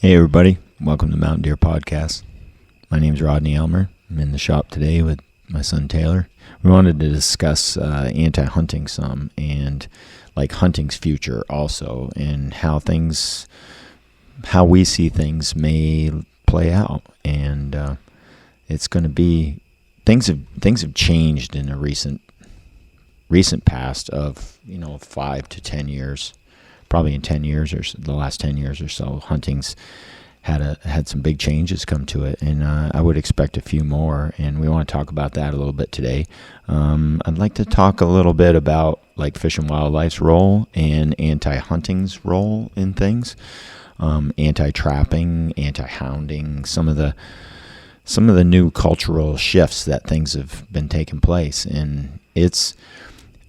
Hey everybody, welcome to Mountain Deer Podcast. My name is Rodney Elmer. I'm in the shop today with my son Taylor. We wanted to discuss anti-hunting some and like hunting's future also, and how we see things may play out. And it's going to be things have changed in a recent past of 5 to 10 years. Probably in 10 years or so, the last 10 years or so, hunting's had some big changes come to it, and I would expect a few more, and we want to talk about that a little bit today. I'd like to talk a little bit about like Fish and Wildlife's role and anti-hunting's role in things, anti-trapping, anti-hounding, some of the new cultural shifts that things have been taking place. And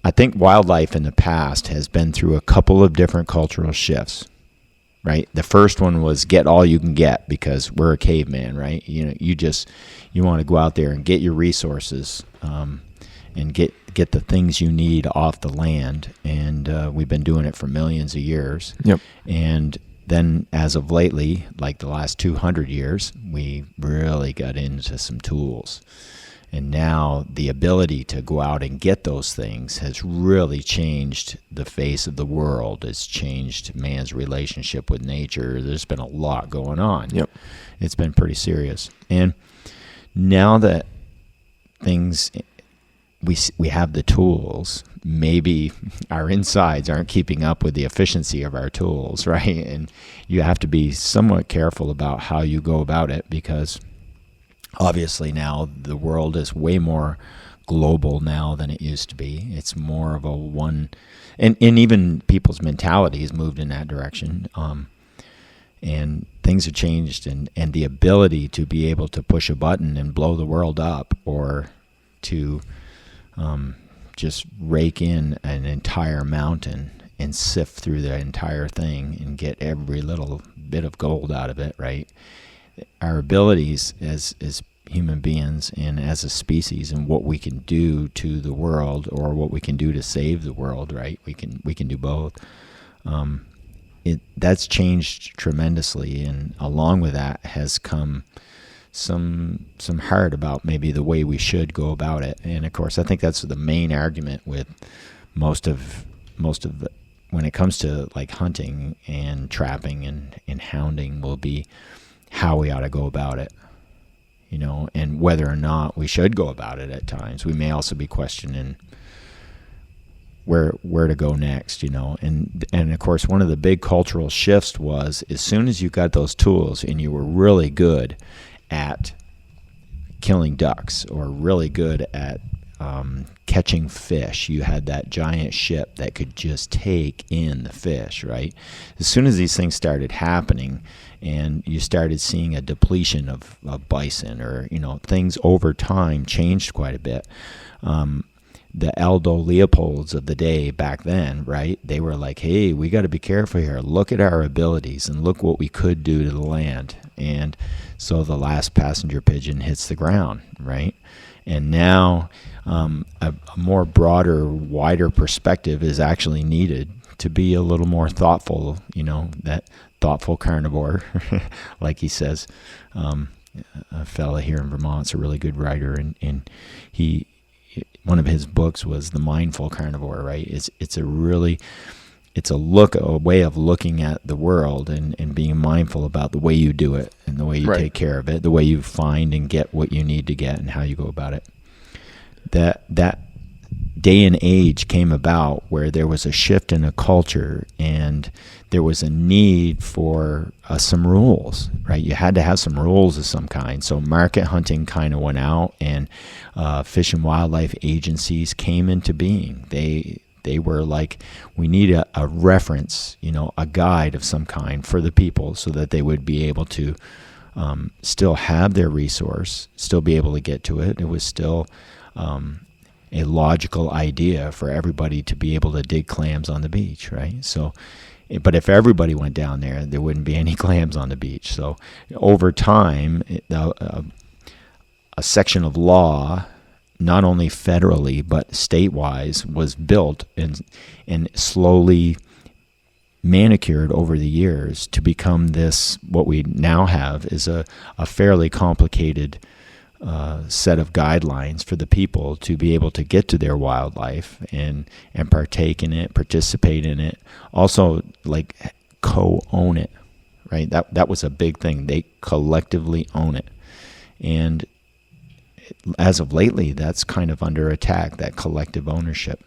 I think wildlife in the past has been through a couple of different cultural shifts, right? The first one was get all you can get, because we're a caveman, right? You want to go out there and get your resources and get the things you need off the land. And we've been doing it for millions of years. Yep. And then as of lately, like the last 200 years, we really got into some tools. And now the ability to go out and get those things has really changed the face of the world. It's changed man's relationship with nature. There's been a lot going on. Yep. It's been pretty serious. And now that we have the tools, maybe our insides aren't keeping up with the efficiency of our tools, right? And you have to be somewhat careful about how you go about it, because obviously now the world is way more global now than it used to be. It's more of a one, and even people's mentality has moved in that direction. And things have changed, and the ability to be able to push a button and blow the world up, or to just rake in an entire mountain and sift through the entire thing and get every little bit of gold out of it, right? Our abilities as human beings and as a species, and what we can do to the world, or what we can do to save the world, right? We can do both. That's changed tremendously, and along with that has come some heart about maybe the way we should go about it. And of course, I think that's the main argument with most of the, when it comes to like hunting and trapping and hounding, will be how we ought to go about it, and whether or not we should go about it at times. We may also be questioning where to go next, and of course, one of the big cultural shifts was, as soon as you got those tools and you were really good at killing ducks, or really good at catching fish, you had that giant ship that could just take in the fish, right? As soon as these things started happening, and you started seeing a depletion of bison, or things over time changed quite a bit. The Aldo Leopolds of the day back then, right? They were like, hey, we got to be careful here. Look at our abilities, and look what we could do to the land. And so the last passenger pigeon hits the ground, right? And now a more broader, wider perspective is actually needed to be a little more thoughtful, that thoughtful carnivore, like he says. A fella here in Vermont's a really good writer, and one of his books was The Mindful Carnivore, right? It's a way of looking at the world and being mindful about the way you do it, and the way you take care of it, the way you find and get what you need to get, and how you go about it. That day and age came about where there was a shift in a culture, and there was a need for some rules, right? You had to have some rules of some kind. So market hunting kind of went out, and fish and wildlife agencies came into being. They were like, we need a reference, a guide of some kind for the people, so that they would be able to still have their resource, still be able to get to it. It was still a logical idea for everybody to be able to dig clams on the beach, right? So, but if everybody went down there, there wouldn't be any clams on the beach. So over time, a section of law, not only federally but state-wise, was built and slowly manicured over the years to become this, what we now have is a fairly complicated set of guidelines for the people to be able to get to their wildlife and partake in it, participate in it, also like co-own it, right? That was a big thing. They collectively own it. And as of lately, that's kind of under attack, that collective ownership.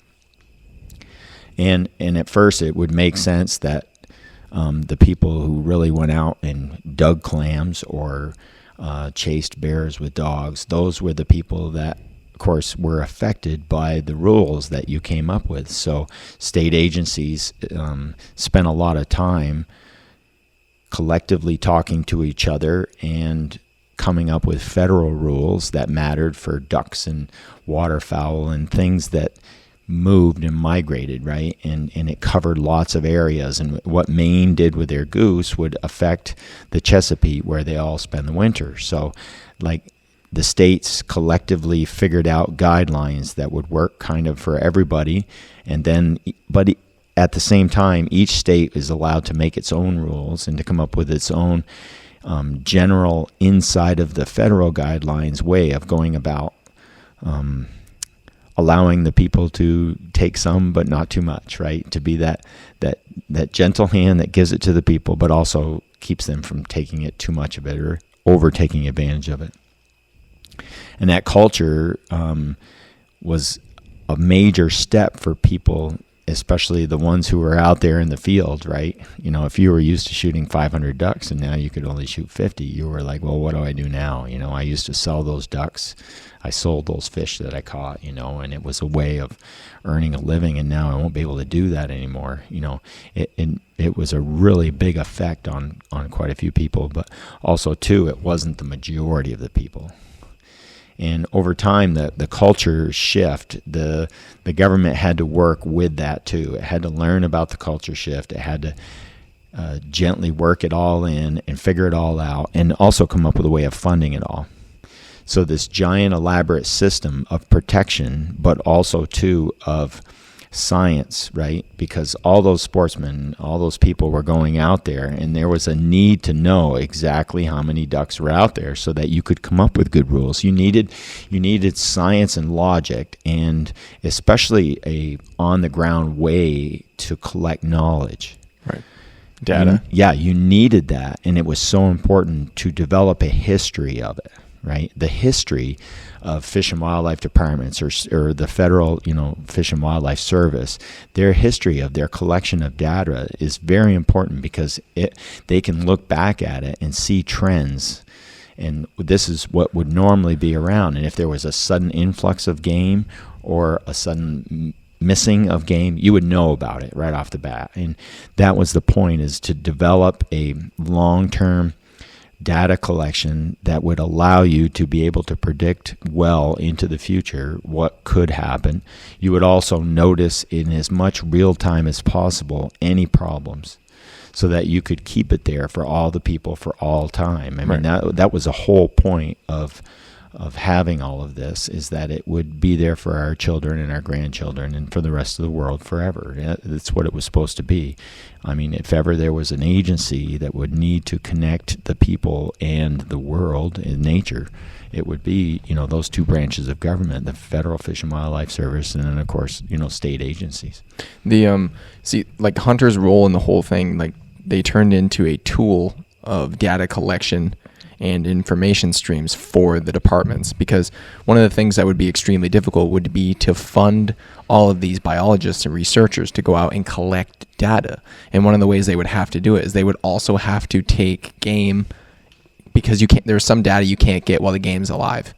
And at first it would make sense that the people who really went out and dug clams or chased bears with dogs, those were the people that, of course, were affected by the rules that you came up with. So state agencies spent a lot of time collectively talking to each other and coming up with federal rules that mattered for ducks and waterfowl and things that moved and migrated, right? And it covered lots of areas. And what Maine did with their goose would affect the Chesapeake, where they all spend the winter. So, like, the states collectively figured out guidelines that would work kind of for everybody. And then, but at the same time, each state is allowed to make its own rules and to come up with its own general, inside of the federal guidelines, way of going about allowing the people to take some but not too much, right? To be that gentle hand that gives it to the people, but also keeps them from taking it too much of it or overtaking advantage of it. And that culture was a major step for people, especially the ones who were out there in the field, right? You know, if you were used to shooting 500 ducks and now you could only shoot 50, you were like, well, what do I do now? You know, I used to sell those ducks. I sold those fish that I caught, you know, and it was a way of earning a living, and now I won't be able to do that anymore. You know, it was a really big effect on quite a few people, but also, too, it wasn't the majority of the people. And over time, the culture shift, the government had to work with that too. It had to learn about the culture shift. It had to gently work it all in and figure it all out, and also come up with a way of funding it all. So this giant elaborate system of protection, but also too of science, right? Because all those sportsmen, all those people were going out there, and there was a need to know exactly how many ducks were out there so that you could come up with good rules. You needed science and logic, and especially a on the ground way to collect knowledge. Right. Data. You needed that, and it was so important to develop a history of it. Right, the history of Fish and Wildlife departments or the federal, Fish and Wildlife Service, their history of their collection of data is very important because they can look back at it and see trends. And this is what would normally be around. And if there was a sudden influx of game or a sudden missing of game, you would know about it right off the bat. And that was the point, is to develop a long-term data collection that would allow you to be able to predict well into the future what could happen. You would also notice in as much real time as possible any problems, so that you could keep it there for all the people for all time. I mean, that was a whole point of having all of this, is that it would be there for our children and our grandchildren and for the rest of the world forever. That's what it was supposed to be. I mean, if ever there was an agency that would need to connect the people and the world and nature, it would be, those two branches of government, the Federal Fish and Wildlife Service, and then, of course, state agencies. The like Hunter's role in the whole thing, like, they turned into a tool of data collection and information streams for the departments, because one of the things that would be extremely difficult would be to fund all of these biologists and researchers to go out and collect data. And one of the ways they would have to do it is they would also have to take game, because there's some data you can't get while the game's alive.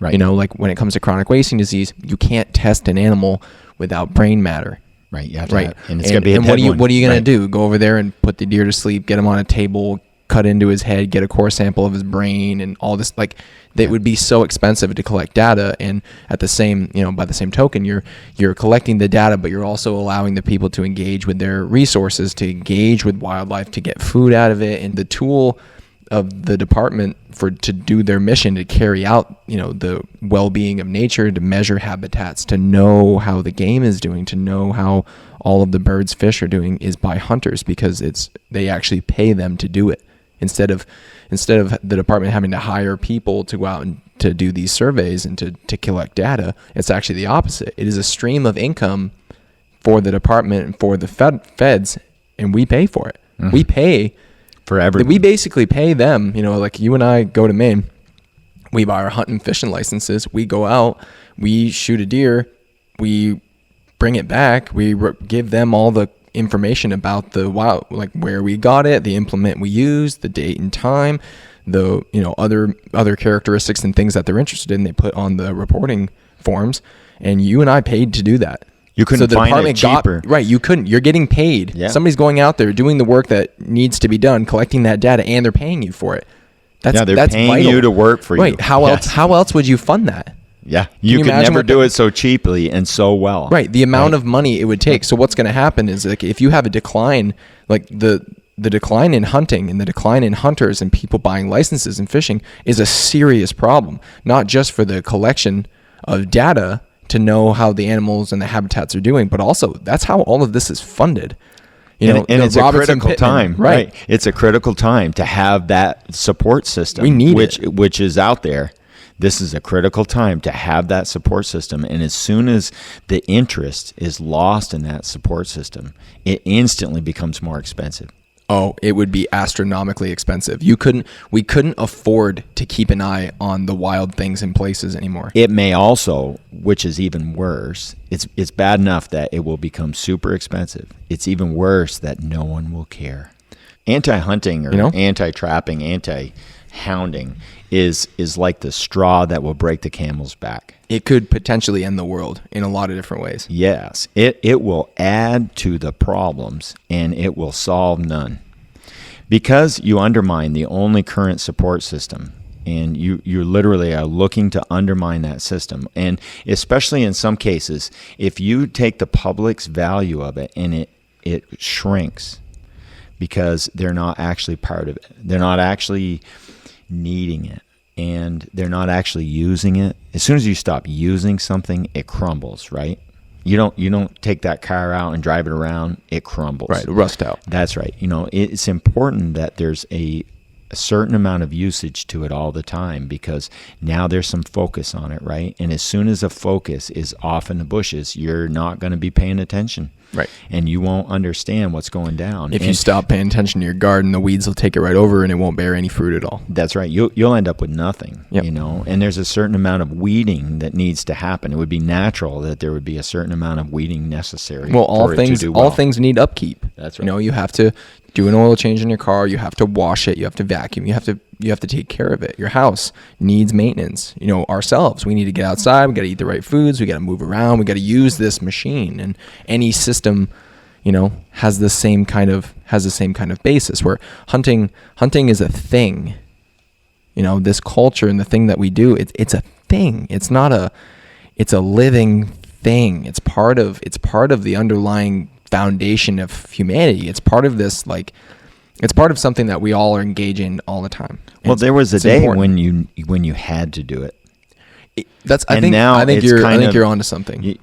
Right. Like when it comes to chronic wasting disease, you can't test an animal without brain matter. Right. You have to have, and it's going to be a what are you going to do? Go over there and put the deer to sleep, get him on a table, cut into his head, get a core sample of his brain, and all this, that would be so expensive to collect data. And at the same, by the same token, you're collecting the data, but you're also allowing the people to engage with their resources, to engage with wildlife, to get food out of it. And the tool of the department to do their mission, to carry out, the well-being of nature, to measure habitats, to know how the game is doing, to know how all of the birds, fish are doing, is by hunters, because they actually pay them to do it. Instead of the department having to hire people to go out and to do these surveys and to collect data, it's actually the opposite. It is a stream of income for the department and for the feds, and we pay for it. Mm-hmm. We pay for everything. We basically pay them. Like you and I go to Maine, we buy our hunting and fishing licenses. We go out, we shoot a deer, we bring it back. We give them all the information about the wild, like where we got it, the implement we used, the date and time, the other characteristics and things that they're interested in. They put on the reporting forms, and you and I paid to do that. You couldn't find it cheaper. Right, you couldn't. You're getting paid. Yeah. Somebody's going out there doing the work that needs to be done, collecting that data, and they're paying you for it. They're that's paying vital. you to work for you. Right. How else would you fund that? Yeah. You could never do it so cheaply and so well. Right. The amount of money it would take. So what's going to happen is, like, if you have a decline, like the decline in hunting and the decline in hunters and people buying licenses and fishing is a serious problem, not just for the collection of data to know how the animals and the habitats are doing, but also that's how all of this is funded. And it's a critical time, right? It's a critical time to have that support system. We need which is out there. This is a critical time to have that support system. And as soon as the interest is lost in that support system, it instantly becomes more expensive. Oh, it would be astronomically expensive. We couldn't afford to keep an eye on the wild things in places anymore. It may also, which is even worse, it's bad enough that it will become super expensive. It's even worse that no one will care. Anti-hunting or anti-trapping, anti-hounding is like the straw that will break the camel's back. It could potentially end the world in a lot of different ways. Yes, it will add to the problems and it will solve none. Because you undermine the only current support system, and you literally are looking to undermine that system. And especially in some cases, if you take the public's value of it and it shrinks because they're not actually part of it. They're not actually needing it, and they're not actually using it. As soon as you stop using something, it crumbles, right? You don't take that car out and drive it around, it crumbles. Right, rust out. That's right. It's important that there's a certain amount of usage to it all the time, because now there's some focus on it, right? And as soon as a focus is off in the bushes, you're not going to be paying attention. Right. And you won't understand what's going down. If you stop paying attention to your garden, the weeds will take it right over and it won't bear any fruit at all. That's right. You'll end up with nothing, Yep. And there's a certain amount of weeding that needs to happen. It would be natural that there would be a certain amount of weeding necessary. Well, all things need upkeep. That's right. You have to do an oil change in your car, you have to wash it, you have to vacuum, you have to take care of it. Your house needs maintenance. Ourselves, we need to get outside, we got to eat the right foods, we got to move around, we got to use this machine. And any system, has the same kind of basis, where hunting is a thing. This culture and the thing that we do, it's a thing. It's a living thing. It's part of the underlying foundation of humanity. It's part of this, it's part of something that we all are engaged in all the time. Well, there was a day when you had to do it. I think you're onto something.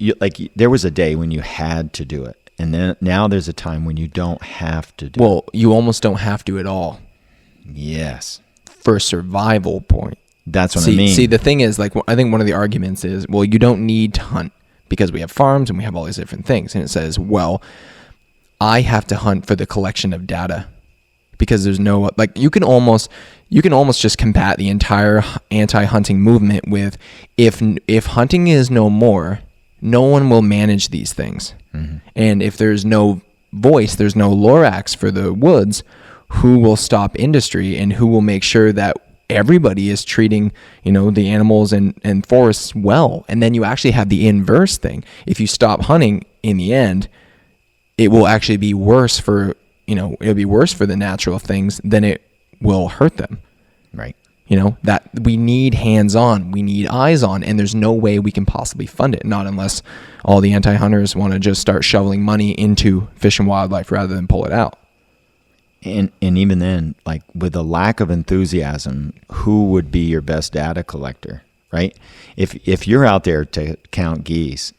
There was a day when you had to do it, and then now there's a time when you don't have to do it. Well, you almost don't have to at all. Yes. For a survival point. That's what I mean. See, the thing is, I think one of the arguments is, well, you don't need to hunt because we have farms and we have all these different things. And it says, well, I have to hunt for the collection of data, because there's no, you can almost just combat the entire anti-hunting movement with, if hunting is no more, no one will manage these things. Mm-hmm. And if there's no voice, there's no Lorax for the woods, who will stop industry and who will make sure that everybody is treating, the animals and forests well? And then you actually have the inverse thing. If you stop hunting, in the end, it will actually be worse for, it'll be worse for the natural things than it will hurt them. Right. That we need hands-on, we need eyes on, and there's no way we can possibly fund it, not unless all the anti-hunters want to just start shoveling money into fish and wildlife rather than pull it out. And even then, like with a lack of enthusiasm, who would be your best data collector, right? If you're out there to count geese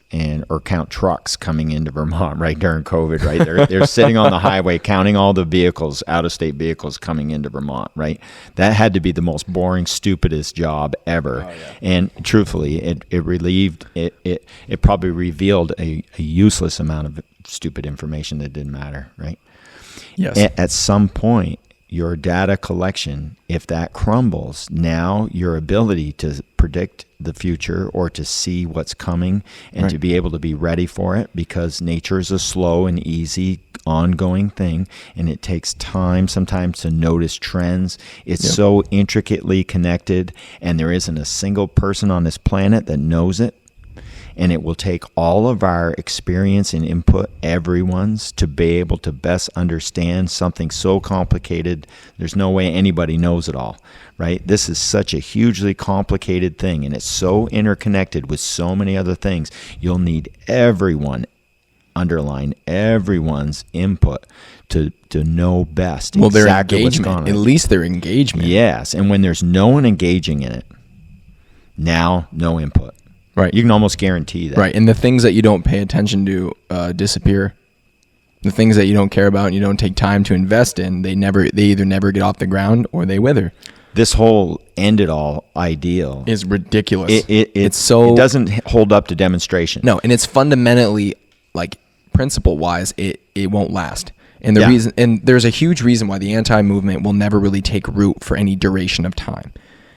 or count trucks coming into Vermont right during COVID, right? They're sitting on the highway counting all the vehicles, out-of-state vehicles coming into Vermont, right? That had to be the most boring, stupidest job ever. Oh, yeah. And truthfully, it probably revealed a useless amount of stupid information that didn't matter, right? Yes. At some point, your data collection, if that crumbles, now your ability to predict the future or to see what's coming and to be able to be ready for it, because nature is a slow and easy ongoing thing, and it takes time sometimes to notice trends. It's so intricately connected, and there isn't a single person on this planet that knows it. And it will take all of our experience and input, everyone's, to be able to best understand something so complicated. There's no way anybody knows it all, right? This is such a hugely complicated thing, and it's so interconnected with so many other things. You'll need everyone, underline everyone's input to know best their exactly what's going engagement, on. at least their engagement. Yes, and when there's no one engaging in it, now no input. Right. You can almost guarantee that. Right. And the things that you don't pay attention to disappear. The things that you don't care about and you don't take time to invest in, they either never get off the ground or they wither. This whole end it all ideal is ridiculous. It doesn't hold up to demonstration. No, and it's fundamentally, like, principle wise, it won't last. And the reason, and there's a huge reason why the anti-movement will never really take root for any duration of time.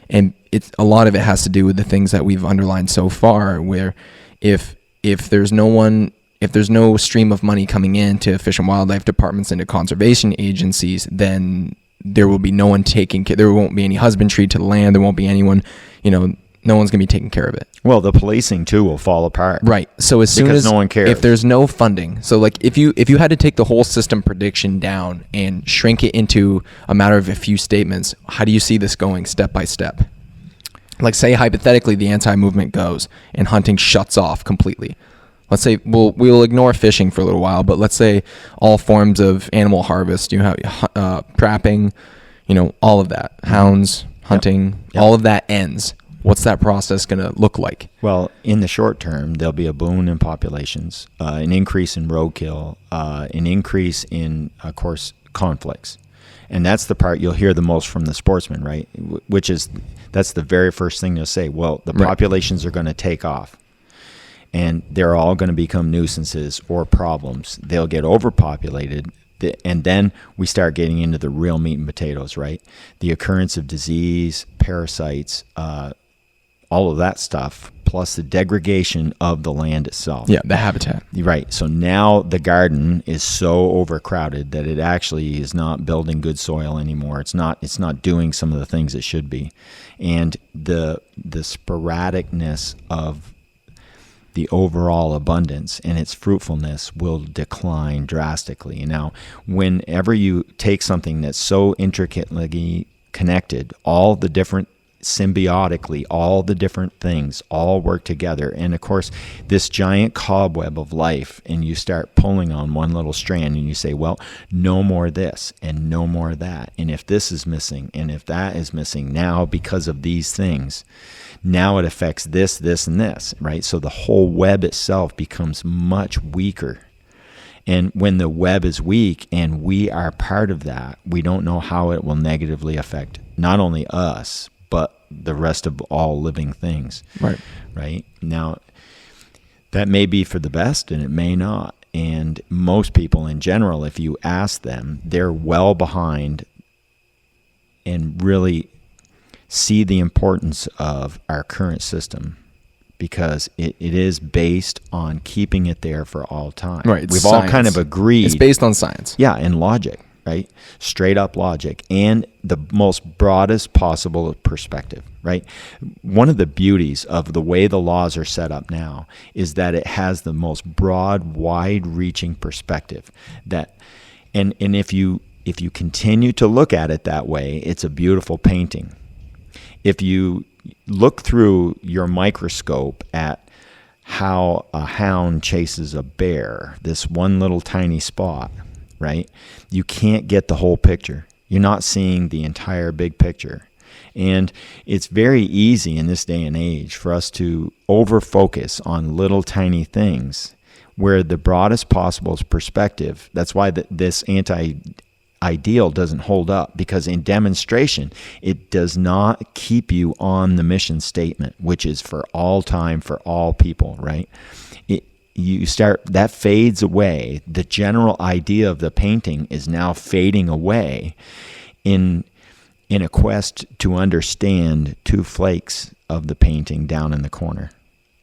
And a lot of it has to do with the things that we've underlined so far, where if there's no stream of money coming in to Fish and Wildlife departments and to conservation agencies, then there will be no one taking care. There won't be any husbandry to the land. There won't be anyone, no one's going to be taking care of it. Well, the policing too will fall apart. Right. So as soon as no one cares. If there's no funding, so like if you had to take the whole system prediction down and shrink it into a matter of a few statements, how do you see this going step by step? Like, say hypothetically the anti-movement goes and hunting shuts off completely. Let's say we'll ignore fishing for a little while, but let's say all forms of animal harvest, trapping, all of that, hounds, hunting, all of that ends. What's that process going to look like? Well, in the short term, there'll be a boom in populations, an increase in roadkill, an increase in, of course, conflicts. And that's the part you'll hear the most from the sportsmen, right? That's the very first thing they'll say. Well, the populations are going to take off, and they're all going to become nuisances or problems. They'll get overpopulated, and then we start getting into the real meat and potatoes, right? The occurrence of disease, parasites, all of that stuff, plus the degradation of the land itself. Yeah, the habitat. Right. So now the garden is so overcrowded that it actually is not building good soil anymore. It's not doing some of the things it should be. And the sporadicness of the overall abundance and its fruitfulness will decline drastically. Now, whenever you take something that's so intricately connected, all the different symbiotically, all the different things all work together, and of course this giant cobweb of life, and you start pulling on one little strand and you say, well, no more this and no more that, and if this is missing and if that is missing now because of these things, now it affects this, and this, right? So the whole web itself becomes much weaker. And when the web is weak and we are part of that, we don't know how it will negatively affect not only us but the rest of all living things. Right. Now, that may be for the best and it may not. And most people in general, if you ask them, they're well behind and really see the importance of our current system, because it is based on keeping it there for all time. Right. We've all kind of agreed. It's based on science. Yeah, and logic. Right? Straight up logic and the most broadest possible perspective, right? One of the beauties of the way the laws are set up now is that it has the most broad, wide-reaching perspective. And if you continue to look at it that way, it's a beautiful painting. If you look through your microscope at how a hound chases a bear, this one little tiny spot, right? You can't get the whole picture. You're not seeing the entire big picture. And it's very easy in this day and age for us to over-focus on little tiny things where the broadest possible perspective, that's why this anti-ideal doesn't hold up, because in demonstration, it does not keep you on the mission statement, which is for all time, for all people, right? That fades away. The general idea of the painting is now fading away in a quest to understand 2 flakes of the painting down in the corner,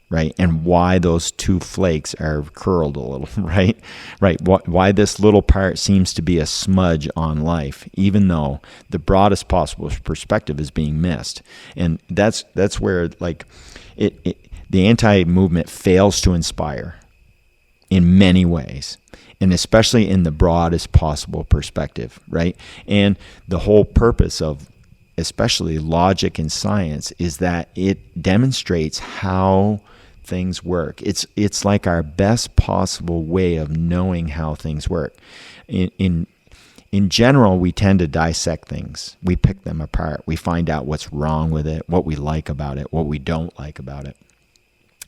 right? And why those 2 flakes are curled a little, right? Right. Why this little part seems to be a smudge on life, even though the broadest possible perspective is being missed. And that's where like the anti-movement fails to inspire in many ways, and especially in the broadest possible perspective, right? And the whole purpose of especially logic and science is that it demonstrates how things work. It's like our best possible way of knowing how things work. In general, we tend to dissect things. We pick them apart. We find out what's wrong with it, what we like about it, what we don't like about it.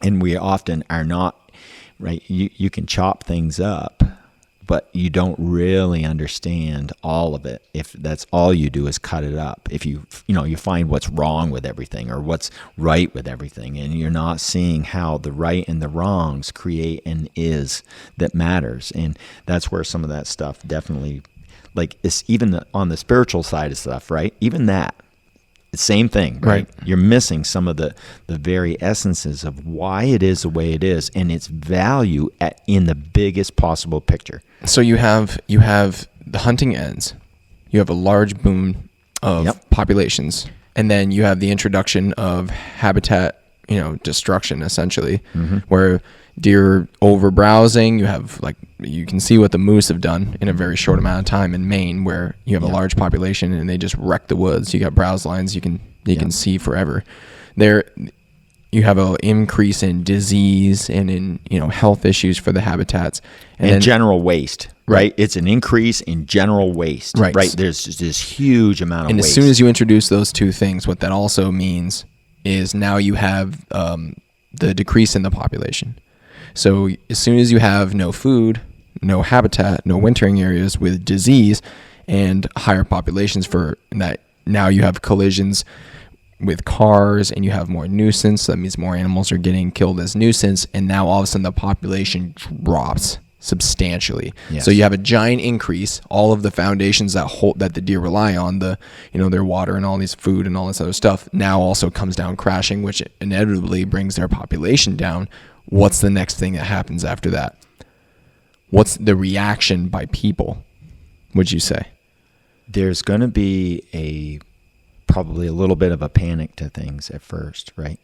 And we often are not, right? You can chop things up, but you don't really understand all of it if that's all you do is cut it up. If you find what's wrong with everything or what's right with everything, and you're not seeing how the right and the wrongs create an is that matters. And that's where some of that stuff definitely, like, it's even on the spiritual side of stuff, right? Even that, same thing, right? You're missing some of the very essences of why it is the way it is and its value in the biggest possible picture. So you have the hunting ends, you have a large boom of populations, and then you have the introduction of habitat, destruction, essentially, where deer over browsing. You have, like, you can see what the moose have done in a very short amount of time in Maine, where you have a large population and they just wreck the woods. You got browse lines you can see forever. There, you have an increase in disease and in health issues for the habitats, and then, general waste. Right, it's an increase in general waste. Right, There's this huge amount of and waste. as soon as you introduce those 2 things, what that also means is now you have the decrease in the population. So as soon as you have no food, no habitat, no wintering areas with disease and higher populations for that, now you have collisions with cars and you have more nuisance. So that means more animals are getting killed as nuisance. And now all of a sudden the population drops substantially. Yes. So you have a giant increase. All of the foundations that the deer rely on, their water and all these food and all this other stuff, now also comes down crashing, which inevitably brings their population down. What's the next thing that happens after that? What's the reaction by people, would you say? There's going to be probably a little bit of a panic to things at first, right?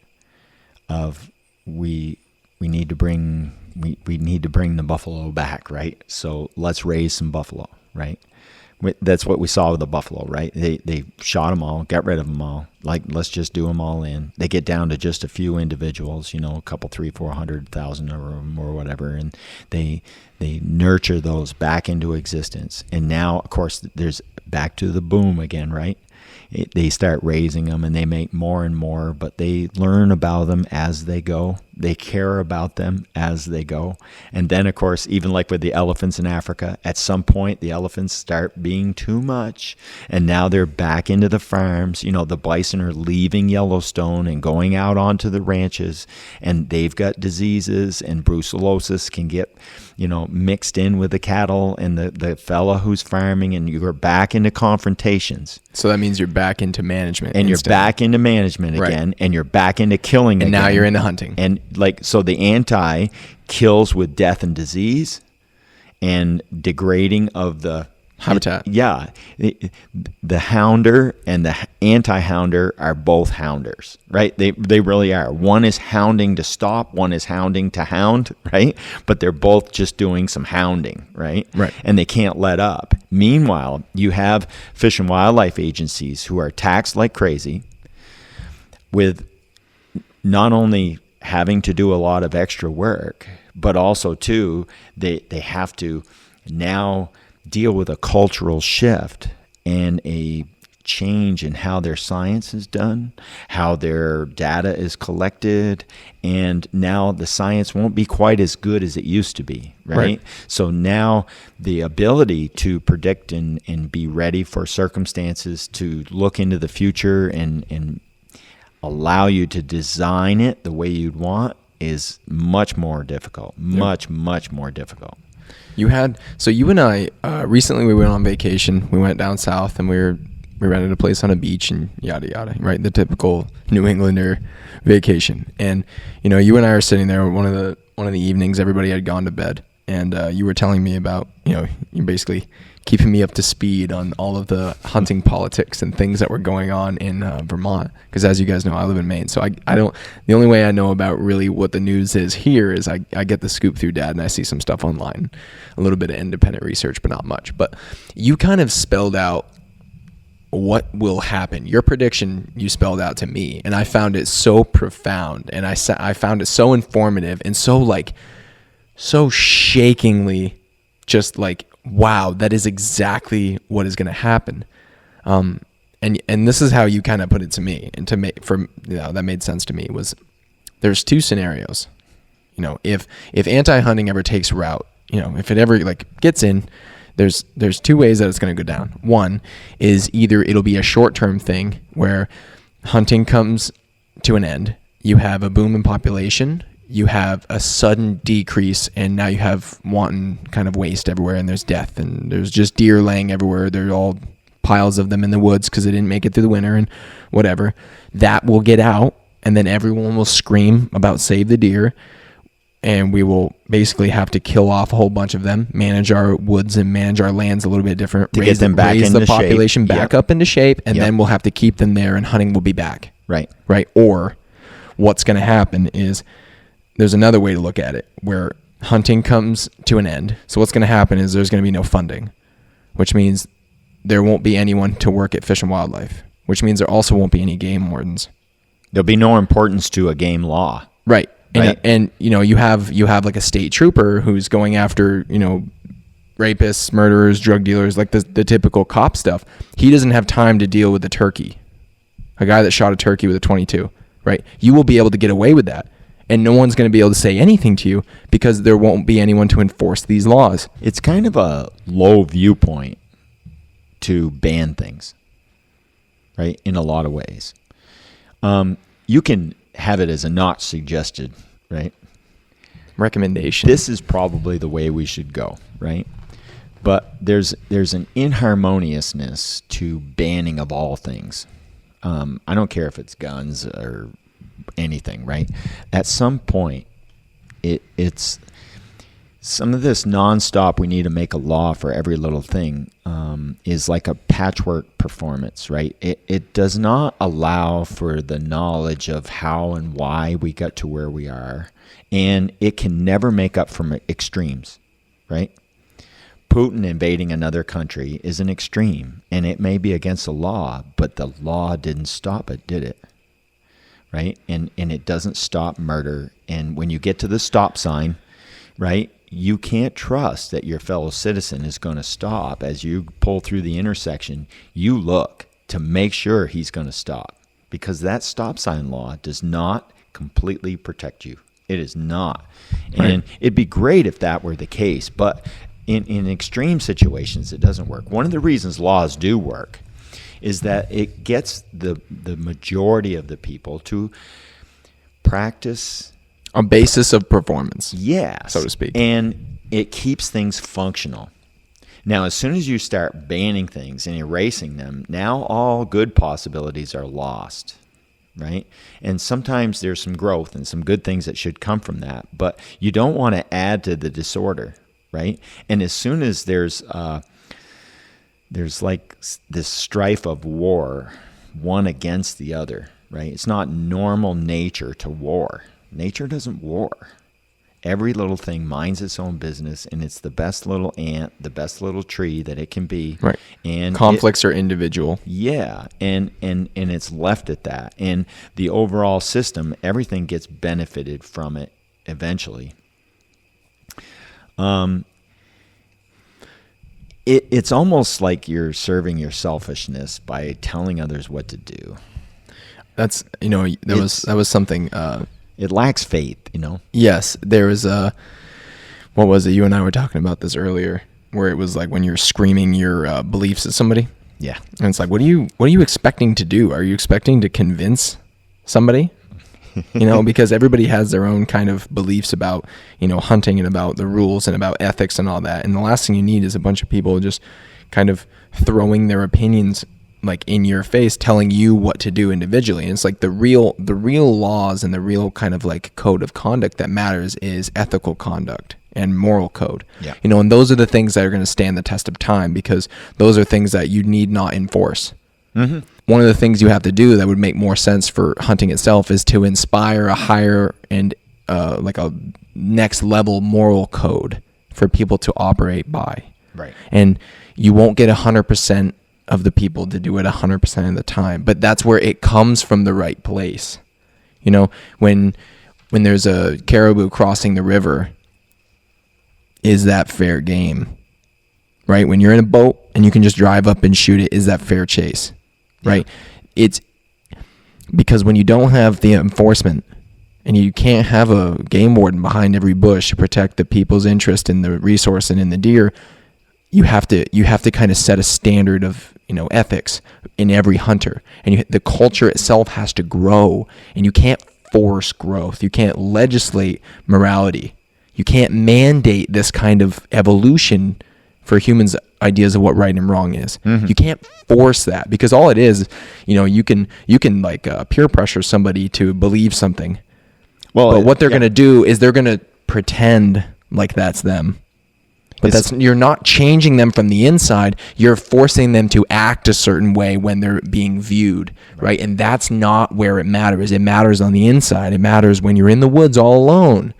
Of we need to bring the buffalo back, right? So let's raise some buffalo, right? That's what we saw with the buffalo, right? They shot them all, got rid of them all. Like, let's just do them all in. They get down to just a few individuals, a couple, 300,000-400,000 or whatever, and they nurture those back into existence. And now, of course, there's back to the boom again, right? They start raising them and they make more and more, but they learn about them as they go. They care about them as they go. And then, of course, even like with the elephants in Africa, at some point the elephants start being too much, and now they're back into the farms. The bison are leaving Yellowstone and going out onto the ranches, and they've got diseases, and brucellosis can get mixed in with the cattle and the fella who's farming, and you're back into confrontations. So that means you're back into management. And you're back into management again, and you're back into killing and again. And now you're into hunting. And so the anti kills with death and disease and degrading of the habitat. The hounder and the anti-hounder are both hounders, right? They really are. One is hounding to stop, one is hounding to hound, right? But they're both just doing some hounding, right? Right. And they can't let up. Meanwhile, you have Fish and Wildlife agencies who are taxed like crazy with not only having to do a lot of extra work, but also too, they have to now deal with a cultural shift and a change in how their science is done, how their data is collected, and now the science won't be quite as good as it used to be, right? So now the ability to predict and be ready for circumstances, to look into the future and allow you to design it the way you'd want is much more difficult, much more difficult. You and I, recently we went on vacation. We went down south and we rented a place on a beach and yada yada, right? The typical New Englander vacation. And you and I are sitting there one of the evenings. Everybody had gone to bed, and you were telling me about you're basically keeping me up to speed on all of the hunting politics and things that were going on in Vermont. Because as you guys know, I live in Maine, so I don't. The only way I know about really what the news is here is I get the scoop through Dad, and I see some stuff online, a little bit of independent research, but not much. But you kind of spelled out what will happen. Your prediction you spelled out to me, and I found it so profound, and I found it so informative and so shakingly just like, wow, that is exactly what is going to happen. And this is how you kind of put it to me, and that made sense to me. Was there's two scenarios. If anti-hunting ever takes route, if it ever gets in, there's two ways that it's going to go down. One is either it'll be a short-term thing where hunting comes to an end, you have a boom in population, you have a sudden decrease, and now you have wanton kind of waste everywhere, and there's death, and there's just deer laying everywhere. There's all piles of them in the woods because they didn't make it through the winter and whatever. That will get out, and then everyone will scream about save the deer, and we will basically have to kill off a whole bunch of them, manage our woods and manage our lands a little bit different, raise the population back up into shape, and then we'll have to keep them there, and hunting will be back. Right. Or what's going to happen is there's another way to look at it where hunting comes to an end. So what's going to happen is there's going to be no funding, which means there won't be anyone to work at Fish and Wildlife, which means there also won't be any game wardens. There'll be no importance to a game law. Right. And you have like a state trooper who's going after, rapists, murderers, drug dealers, like the typical cop stuff. He doesn't have time to deal with the turkey, a guy that shot a turkey with a .22, right? You will be able to get away with that, and no one's going to be able to say anything to you because there won't be anyone to enforce these laws. It's kind of a low viewpoint to ban things, right? In a lot of ways. You can have it as a not suggested, right? Recommendation. This is probably the way we should go, right? But there's an inharmoniousness to banning of all things. I don't care if it's guns or anything, right? At some point, it's some of this nonstop. We need to make a law for every little thing. Is like a patchwork performance, right? It does not allow for the knowledge of how and why we got to where we are, and it can never make up from extremes, right? Putin invading another country is an extreme, and it may be against the law, but the law didn't stop it, did it? Right? And it doesn't stop murder. And when you get to the stop sign, right, you can't trust that your fellow citizen is going to stop. As you pull through the intersection, you look to make sure he's going to stop, because that stop sign law does not completely protect you. It is not. Right. And it'd be great if that were the case, but in extreme situations, it doesn't work. One of the reasons laws do work is that it gets the majority of the people to practice a basis of performance. Yes. So to speak. And it keeps things functional. Now, as soon as you start banning things and erasing them, now all good possibilities are lost, right? And sometimes there's some growth and some good things that should come from that, but you don't want to add to the disorder, right? And as soon as there's like this strife of war, one against the other, right? It's not normal nature to war. Nature doesn't war. Every little thing minds its own business, and it's the best little ant, the best little tree that it can be. Right. And conflicts are individual. Yeah, and it's left at that. And the overall system, everything gets benefited from it eventually. it's almost like you're serving your selfishness by telling others what to do. That's, that was something. It lacks faith, Yes, there was what was it? You and I were talking about this earlier, where it was like when you're screaming your beliefs at somebody. Yeah. And it's like, what are you expecting to do? Are you expecting to convince somebody? Because everybody has their own kind of beliefs about, hunting and about the rules and about ethics and all that. And the last thing you need is a bunch of people just kind of throwing their opinions like in your face, telling you what to do individually. And it's like the real laws and the real kind of like code of conduct that matters is ethical conduct and moral code. Yeah. And those are the things that are going to stand the test of time, because those are things that you need not enforce. Mm-hmm. One of the things you have to do that would make more sense for hunting itself is to inspire a higher and like a next level moral code for people to operate by. Right. And you won't get 100% of the people to do it 100% of the time, but that's where it comes from the right place. When there's a caribou crossing the river, is that fair game? Right? When you're in a boat and you can just drive up and shoot it, is that fair chase? Right? Yeah. It's because when you don't have the enforcement and you can't have a game warden behind every bush to protect the people's interest in the resource and in the deer, you have to kind of set a standard of ethics in every hunter, and the culture itself has to grow, and you can't force growth. You can't legislate morality. You can't mandate this kind of evolution for humans' ideas of what right and wrong is. Mm-hmm. You can't force that, because all it is, you can like peer pressure somebody to believe something. Well, but what they're going to do is they're going to pretend like that's them. But you're not changing them from the inside. You're forcing them to act a certain way when they're being viewed, right? And that's not where it matters. It matters on the inside. It matters when you're in the woods all alone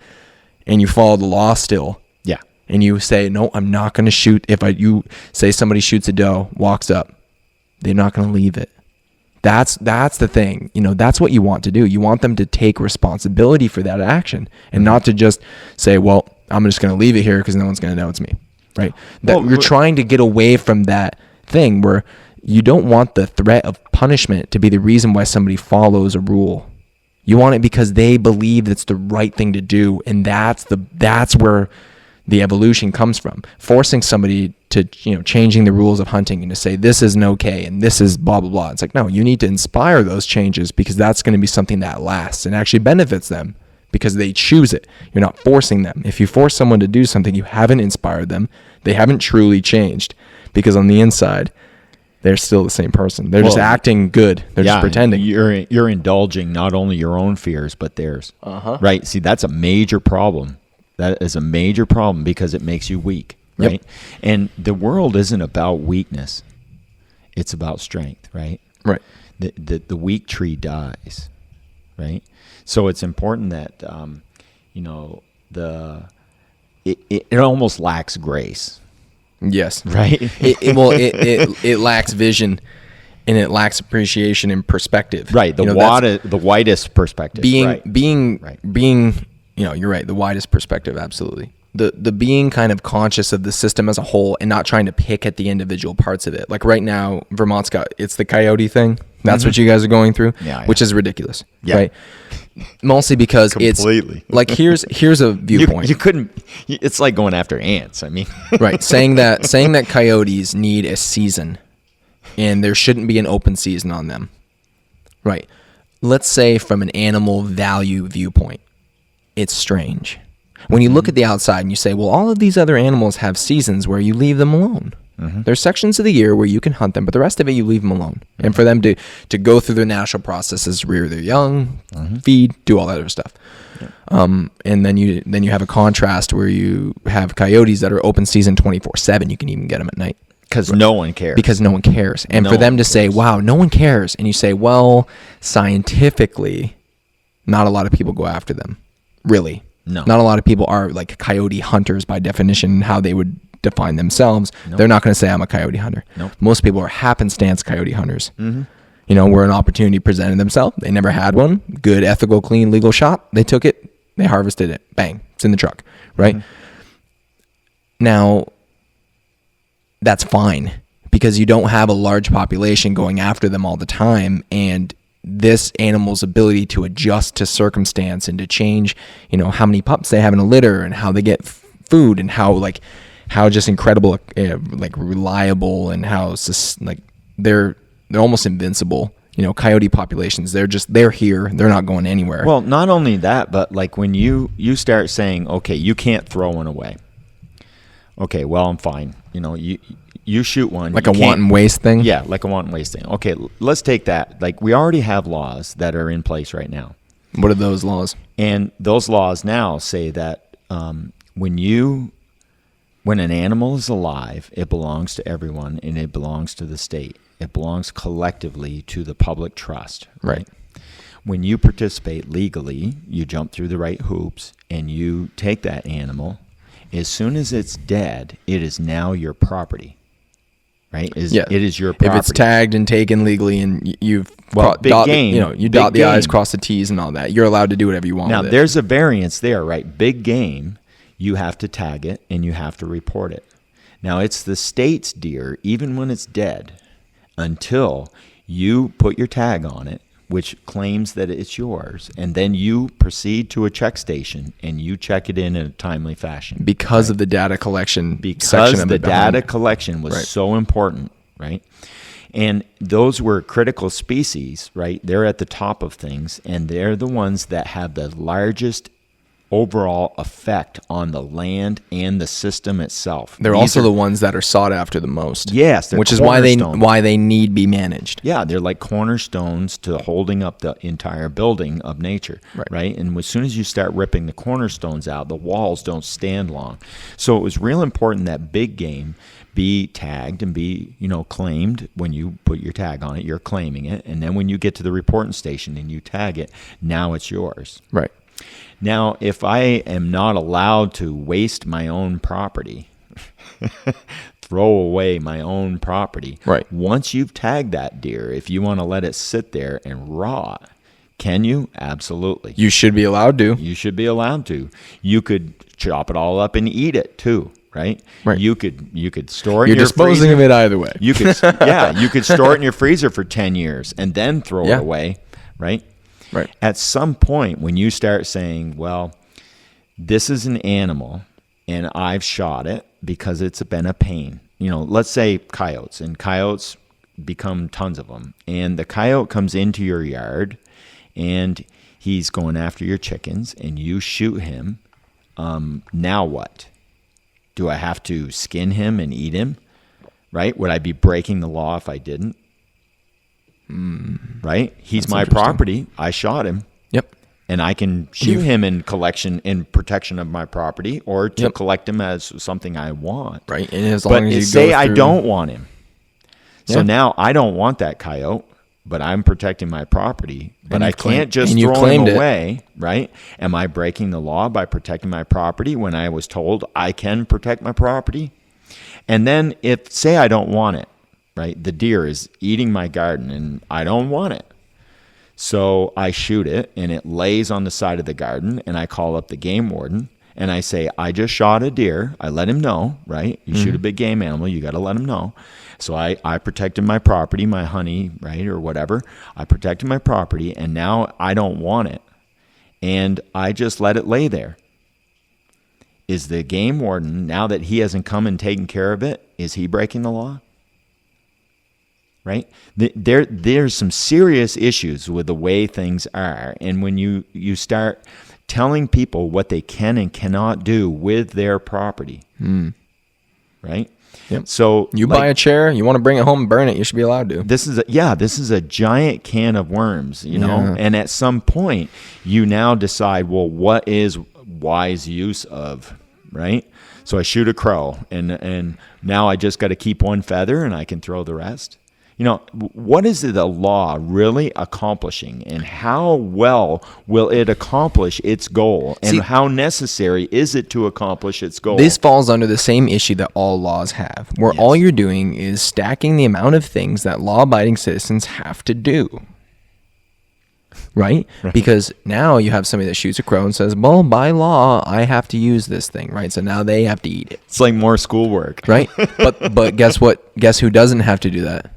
and you follow the law still. Yeah. And you say, no, I'm not going to shoot. You say somebody shoots a doe, walks up, they're not going to leave it. That's the thing. That's what you want to do. You want them to take responsibility for that action and not to just say, well, I'm just going to leave it here because no one's going to know it's me, right? You're trying to get away from that thing where you don't want the threat of punishment to be the reason why somebody follows a rule. You want it because they believe it's the right thing to do, and that's where the evolution comes from. Forcing somebody to, changing the rules of hunting and to say this isn't okay and this is blah, blah, blah. It's like, no, you need to inspire those changes, because that's going to be something that lasts and actually benefits them because they choose it. You're not forcing them. If you force someone to do something, you haven't inspired them. They haven't truly changed, because on the inside, they're still the same person. They're just acting good. They're just pretending. You're indulging not only your own fears, but theirs. Uh-huh. Right? See, that's a major problem. That is a major problem, because it makes you weak, right? Yep. And the world isn't about weakness. It's about strength, right? Right. The weak tree dies, right? So it's important that, it almost lacks grace. Yes. Right? It lacks vision, and it lacks appreciation and perspective. Right. The widest perspective. Being, you're right. The widest perspective. Absolutely. The being kind of conscious of the system as a whole and not trying to pick at the individual parts of it. Like right now, Vermont's it's the Coyote thing. That's what you guys are going through, which is ridiculous. Yeah. Right. Mostly because completely. It's like, here's a viewpoint. You couldn't, it's like going after ants. I mean, right. Saying that coyotes need a season and there shouldn't be an open season on them. Right. Let's say from an animal value viewpoint, it's strange. When you look at the outside and you say, well, all of these other animals have seasons where you leave them alone. Mm-hmm. There's sections of the year where you can hunt them, but the rest of it you leave them alone. Mm-hmm. And for them to go through their natural processes, rear their young, feed, do all that other stuff. Yeah. And then you have a contrast where you have coyotes that are open season 24/7. You can even get them at night. Because no one cares. Because no one cares. And for them to say, wow, no one cares. And you say, well, scientifically, not a lot of people go after them. Really. No. Not a lot of people are like coyote hunters by definition, how they would define themselves. Nope. They're not going to say I'm a coyote hunter. Nope. Most people are happenstance coyote hunters. Mm-hmm. Where an opportunity presented themselves. They never had one. Good, ethical, clean, legal shot. They took it. They harvested it. Bang. It's in the truck. Right? Mm-hmm. Now, that's fine because you don't have a large population going after them all the time. And this animal's ability to adjust to circumstance and to change, how many pups they have in a litter and how they get food and how just incredible, reliable, and how they're almost invincible. Coyote populations, they're here. They're not going anywhere. Well, not only that, but like when you start saying, okay, you can't throw one away. Okay, well, I'm fine. You shoot one. Like a want and waste thing? Yeah, like a want and waste thing. Okay, let's take that. Like we already have laws that are in place right now. What are those laws? And those laws now say that when an animal is alive, it belongs to everyone and it belongs to the state. It belongs collectively to the public trust. Right. When you participate legally, you jump through the right hoops and you take that animal. As soon as it's dead, it is now your property. Right? It is your property. If it's tagged and taken legally and you've you dot the I's, cross the T's and all that, you're allowed to do whatever you want now, with it. There's a variance there, right? Big game, you have to tag it and you have to report it. Now, it's the state's deer, even when it's dead, until you put your tag on it, which claims that it's yours, and then you proceed to a check station and you check it in a timely fashion. Because of the data collection section of the data collection was so important, right? And those were critical species, right? They're at the top of things, and they're the ones that have the largest overall effect on the land and the system itself. They're also the ones that are sought after the most. Yes, which is why they need be managed. Yeah, they're like cornerstones to holding up the entire building of nature, right? And as soon as you start ripping the cornerstones out, the walls don't stand long. So it was real important that big game be tagged and be, claimed. When you put your tag on it, you're claiming it. And then when you get to the reporting station and you tag it, now it's yours. Right. Now, if I am not allowed to waste my own property, throw away my own property, right? Once you've tagged that deer, if you want to let it sit there and rot, can you? Absolutely. You should be allowed to. You should be allowed to. You could chop it all up and eat it too, right? You could store it in your freezer. You're disposing of it either way. You could you could store it in your freezer for 10 years and then throw it away, right? Right. At some point, when you start saying, well, this is an animal and I've shot it because it's been a pain. Let's say coyotes, and coyotes become tons of them. And the coyote comes into your yard and he's going after your chickens and you shoot him. Now what? Do I have to skin him and eat him? Right? Would I be breaking the law if I didn't? Right? He's my property. I shot him. Yep. And I can shoot him in protection of my property, or to collect him as something I want. Right. And as long as you say I don't want him. So now I don't want that coyote, but I'm protecting my property. But I can't just throw him away, right? Am I breaking the law by protecting my property when I was told I can protect my property? And then say I don't want it. Right? The deer is eating my garden and I don't want it. So I shoot it and it lays on the side of the garden, and I call up the game warden and I say, I just shot a deer. I let him know, right? You shoot a big game animal, you got to let him know. So I protected my property, my honey, right? Or whatever. I protected my property, and now I don't want it. And I just let it lay there. Is the game warden, now that he hasn't come and taken care of it, is he breaking the law? Right? There's some serious issues with the way things are. And when you start telling people what they can and cannot do with their property, right? Yep. So you buy a chair, you want to bring it home and burn it, you should be allowed to. This is a giant can of worms, know? And at some point, you now decide, well, what is wise use of, right? So I shoot a crow, and now I just got to keep one feather and I can throw the rest. What is the law really accomplishing, and how well will it accomplish its goal, and how necessary is it to accomplish its goal? This falls under the same issue that all laws have, where all you're doing is stacking the amount of things that law-abiding citizens have to do. right? Because now you have somebody that shoots a crow and says, well, by law, I have to use this thing, right? So now they have to eat it. It's like more schoolwork. Right? But guess what? Guess who doesn't have to do that?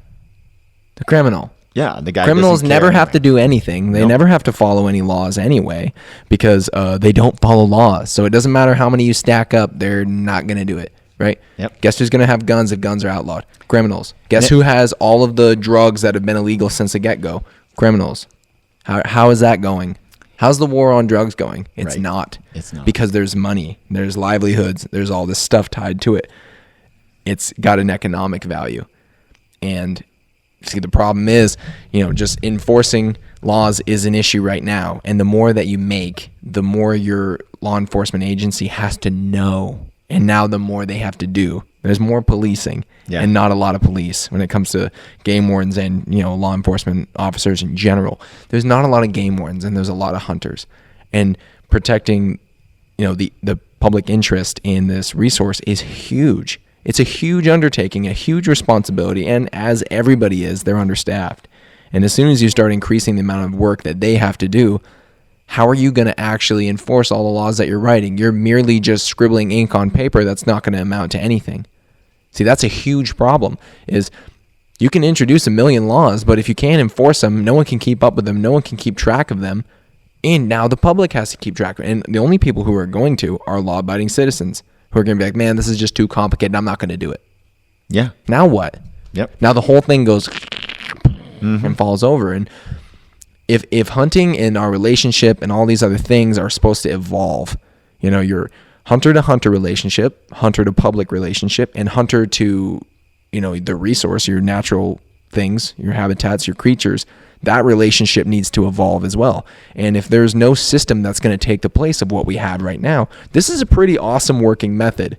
The criminal. Yeah, the guy. Criminals never have to do anything. They never have to follow any laws anyway because they don't follow laws. So it doesn't matter how many you stack up, they're not going to do it, right? Yep. Guess who's going to have guns if guns are outlawed? Criminals. Guess who has all of the drugs that have been illegal since the get-go? Criminals. How is that going? How's the war on drugs going? It's not. It's not. Because there's money, there's livelihoods, there's all this stuff tied to it. It's got an economic value. And see, the problem is, just enforcing laws is an issue right now. And the more that you make, the more your law enforcement agency has to know. And now the more they have to do. There's more policing and not a lot of police when it comes to game wardens and, law enforcement officers in general. There's not a lot of game wardens and there's a lot of hunters. And protecting, the public interest in this resource is huge. It's a huge undertaking, a huge responsibility. And as everybody is, they're understaffed. And as soon as you start increasing the amount of work that they have to do, how are you going to actually enforce all the laws that you're writing? You're merely just scribbling ink on paper that's not going to amount to anything. See, that's a huge problem, is you can introduce a million laws, but if you can't enforce them, no one can keep up with them, no one can keep track of them, and now the public has to keep track of it. And the only people who are going to are law-abiding citizens who are going to be like, man, this is just too complicated, I'm not going to do it. Yeah. Now what? Yep. Now the whole thing goes and falls over. And if hunting and our relationship and all these other things are supposed to evolve, your hunter to hunter relationship, hunter to public relationship, and hunter to, the resource, your natural things, your habitats, your creatures, that relationship needs to evolve as well. And if there's no system that's going to take the place of what we have right now, this is a pretty awesome working method.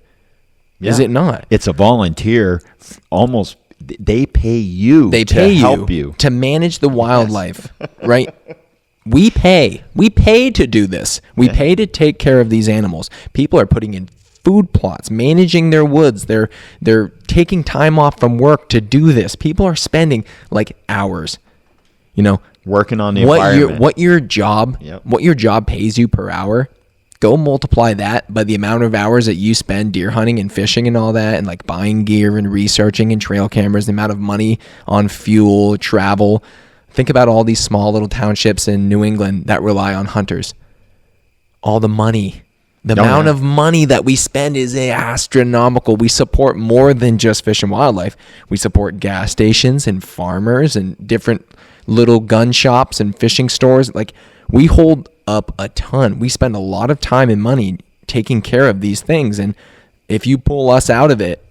Yeah. Is it not? It's a volunteer, almost. They pay you to help you to manage the wildlife, right? We pay to do this. We pay to take care of these animals. People are putting in food plots, managing their woods. They're taking time off from work to do this. People are spending like hours, working on the environment. What your job pays you per hour. Go multiply that by the amount of hours that you spend deer hunting and fishing and all that, and like buying gear and researching and trail cameras, the amount of money on fuel, travel. Think about all these small little townships in New England that rely on hunters. All the money. The amount of money that we spend is astronomical. We support more than just fish and wildlife. We support gas stations and farmers and different little gun shops and fishing stores. Like, we hold up a ton. We spend a lot of time and money taking care of these things. And if you pull us out of it,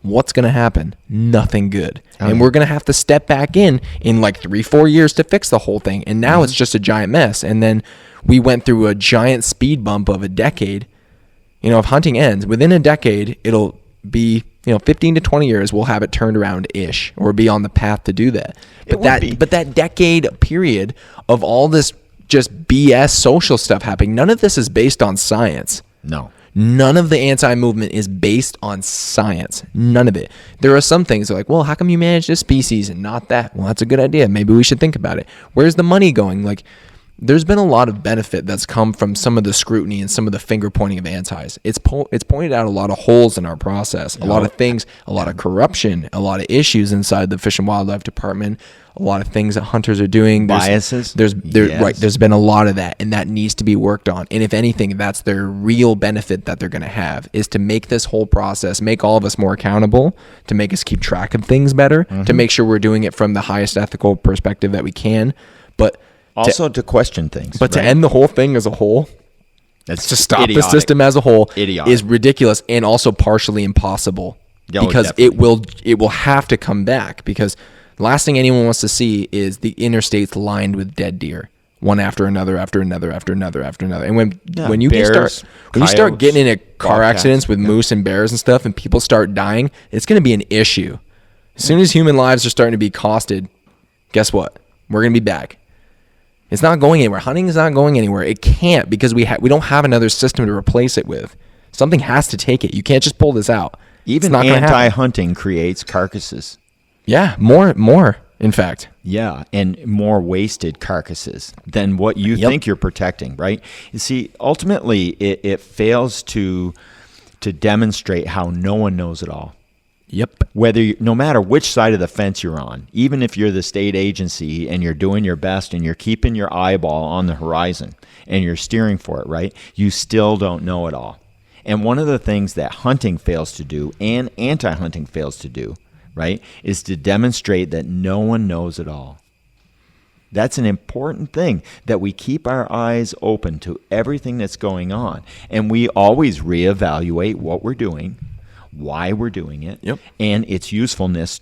what's going to happen? Nothing good. And we're going to have to step back in like 3-4 years to fix the whole thing. And now it's just a giant mess. And then we went through a giant speed bump of a decade. If hunting ends within a decade, it'll be, 15 to 20 years, we'll have it turned around-ish, or be on the path to do that. But that decade period of all this just BS social stuff happening, none of this is based on science. No. None of the anti-movement is based on science. None of it. There are some things that are like, well, how come you manage this species and not that? Well, that's a good idea. Maybe we should think about it. Where's the money going? Like, there's been a lot of benefit that's come from some of the scrutiny and some of the finger pointing of antis. It's pointed out a lot of holes in our process, a lot of things, a lot of corruption, a lot of issues inside the Fish and Wildlife Department, a lot of things that hunters are doing. Biases. Right. There's been a lot of that, and that needs to be worked on. And if anything, that's their real benefit that they're going to have, is to make this whole process, make all of us more accountable, to make us keep track of things better, to make sure we're doing it from the highest ethical perspective that we can. But also to question things. But to end the whole thing as a whole, that's to stop idiotic. the system as a whole, Idiotic. is ridiculous and also partially impossible. Because definitely. it will have to come back, because the last thing anyone wants to see is the interstates lined with dead deer, one after another, after another, after another, after another. And when you start getting into car accidents with moose and bears and stuff, and people start dying, it's going to be an issue. As soon as human lives are starting to be costed, guess what? We're going to be back. It's not going anywhere. Hunting is not going anywhere. It can't, because we don't have another system to replace it with. Something has to take it. You can't just pull this out. Even anti-hunting creates carcasses. Yeah, more. in fact. Yeah, and more wasted carcasses than what you think you're protecting, right? You see, ultimately, it fails to demonstrate how no one knows it all. Yep. No matter which side of the fence you're on, even if you're the state agency and you're doing your best and you're keeping your eyeball on the horizon and you're steering for it, right? You still don't know it all. And one of the things that hunting fails to do and anti-hunting fails to do, right, is to demonstrate that no one knows it all. That's an important thing, that we keep our eyes open to everything that's going on. And we always reevaluate what we're doing, why we're doing it, and its usefulness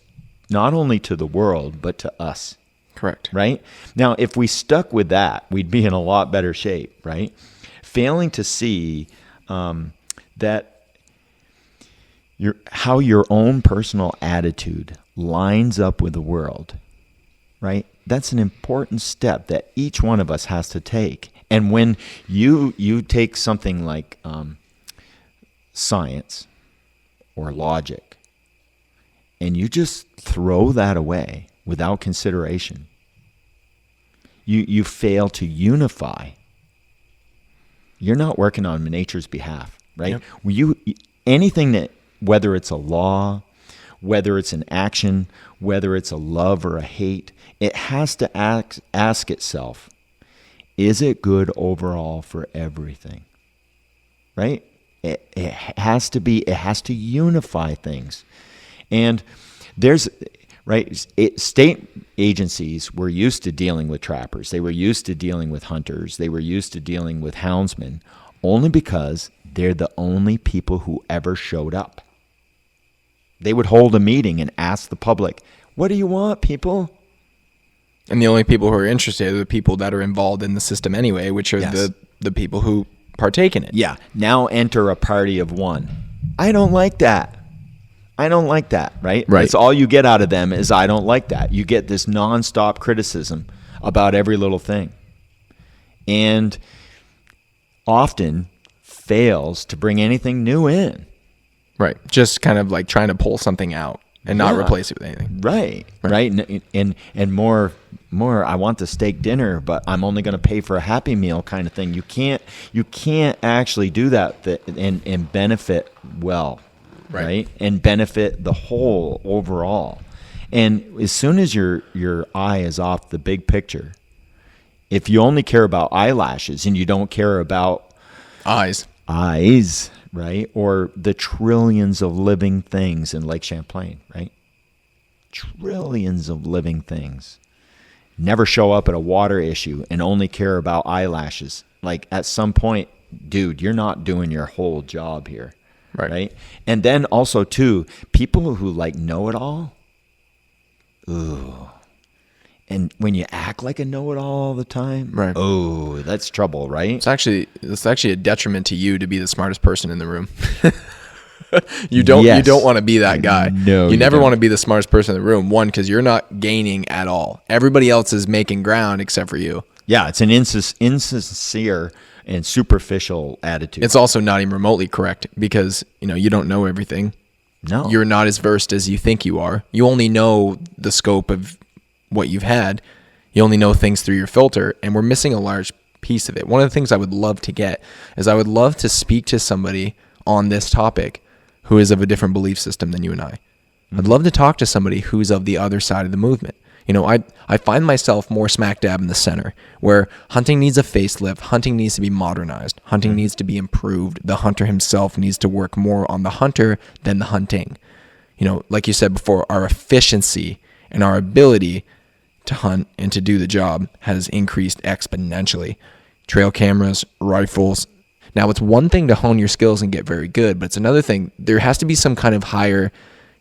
not only to the world, but to us. Correct. Right? Now, if we stuck with that, we'd be in a lot better shape, right? Failing to see that how your own personal attitude lines up with the world, right? That's an important step that each one of us has to take. And when you take something like science or logic, and you just throw that away without consideration, you fail to unify. You're not working on nature's behalf, right? Anything that, whether it's a law, whether it's an action, whether it's a love or a hate, it has to ask itself, is it good overall for everything? Right? It has to unify things. And there's, right, state agencies were used to dealing with trappers. They were used to dealing with hunters. They were used to dealing with houndsmen, only because they're the only people who ever showed up. They would hold a meeting and ask the public, what do you want, people? And the only people who are interested are the people that are involved in the system anyway, which are the people who partake in it. Yeah. Now enter a party of one. I don't like that. I don't like that, right? That's all you get out of them is I don't like that. You get this nonstop criticism about every little thing. And often fails to bring anything new in. Right. Just kind of like trying to pull something out and not replace it with anything. Right. And more I want the steak dinner, but I'm only going to pay for a Happy Meal kind of thing. You can't actually do that and benefit well. Right? And benefit the whole overall. And as soon as your eye is off the big picture, if you only care about eyelashes and you don't care about eyes, right? Or the trillions of living things in Lake Champlain, right? Trillions of living things. Never show up at a water issue and only care about eyelashes. Like at some point, dude, you're not doing your whole job here. Right. And then also too, people who like know it all. Ooh. And when you act like a know-it-all all the time, right? Oh, that's trouble, right? It's actually a detriment to you to be the smartest person in the room. You don't want to be that guy. No, you never want to be the smartest person in the room. One, because you're not gaining at all. Everybody else is making ground except for you. Yeah, it's an insincere and superficial attitude. It's also not even remotely correct because you don't know everything. No, you're not as versed as you think you are. You only know the scope of what you've had. You only know things through your filter, and we're missing a large piece of it. One of the things I would love to get is I would love to speak to somebody on this topic who is of a different belief system than you and I. Mm-hmm. I'd love to talk to somebody who's of the other side of the movement. I find myself more smack dab in the center, where hunting needs a facelift, hunting needs to be modernized, hunting needs to be improved. The hunter himself needs to work more on the hunter than the hunting. Like you said before, our efficiency and our ability to hunt and to do the job has increased exponentially. Trail cameras, rifles. Now, it's one thing to hone your skills and get very good, but it's another thing. There has to be some kind of higher,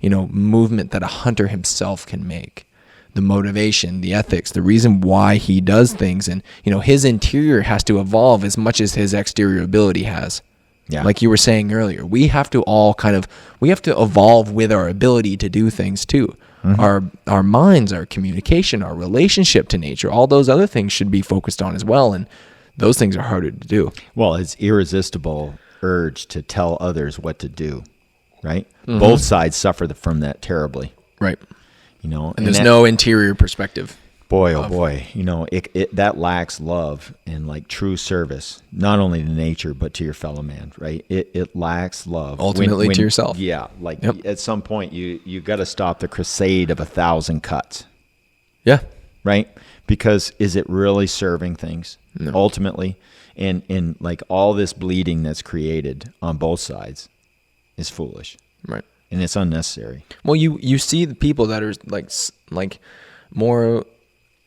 movement that a hunter himself can make. The motivation, the ethics, the reason why he does things. And, his interior has to evolve as much as his exterior ability has. Yeah. Like you were saying earlier, we have to evolve with our ability to do things too. Mm-hmm. Our minds, our communication, our relationship to nature, all those other things should be focused on as well. And those things are harder to do. Well, it's irresistible urge to tell others what to do, right? Mm-hmm. Both sides suffer from that terribly. Right. And there's no interior perspective. Boy, oh boy, it that lacks love and like true service, not only to nature but to your fellow man, right? It lacks love ultimately to yourself. Yeah, like at some point you got to stop the crusade of 1,000 cuts. Yeah, right. Because is it really serving things ultimately? And like all this bleeding that's created on both sides is foolish, right? And it's unnecessary. Well, you see the people that are like more.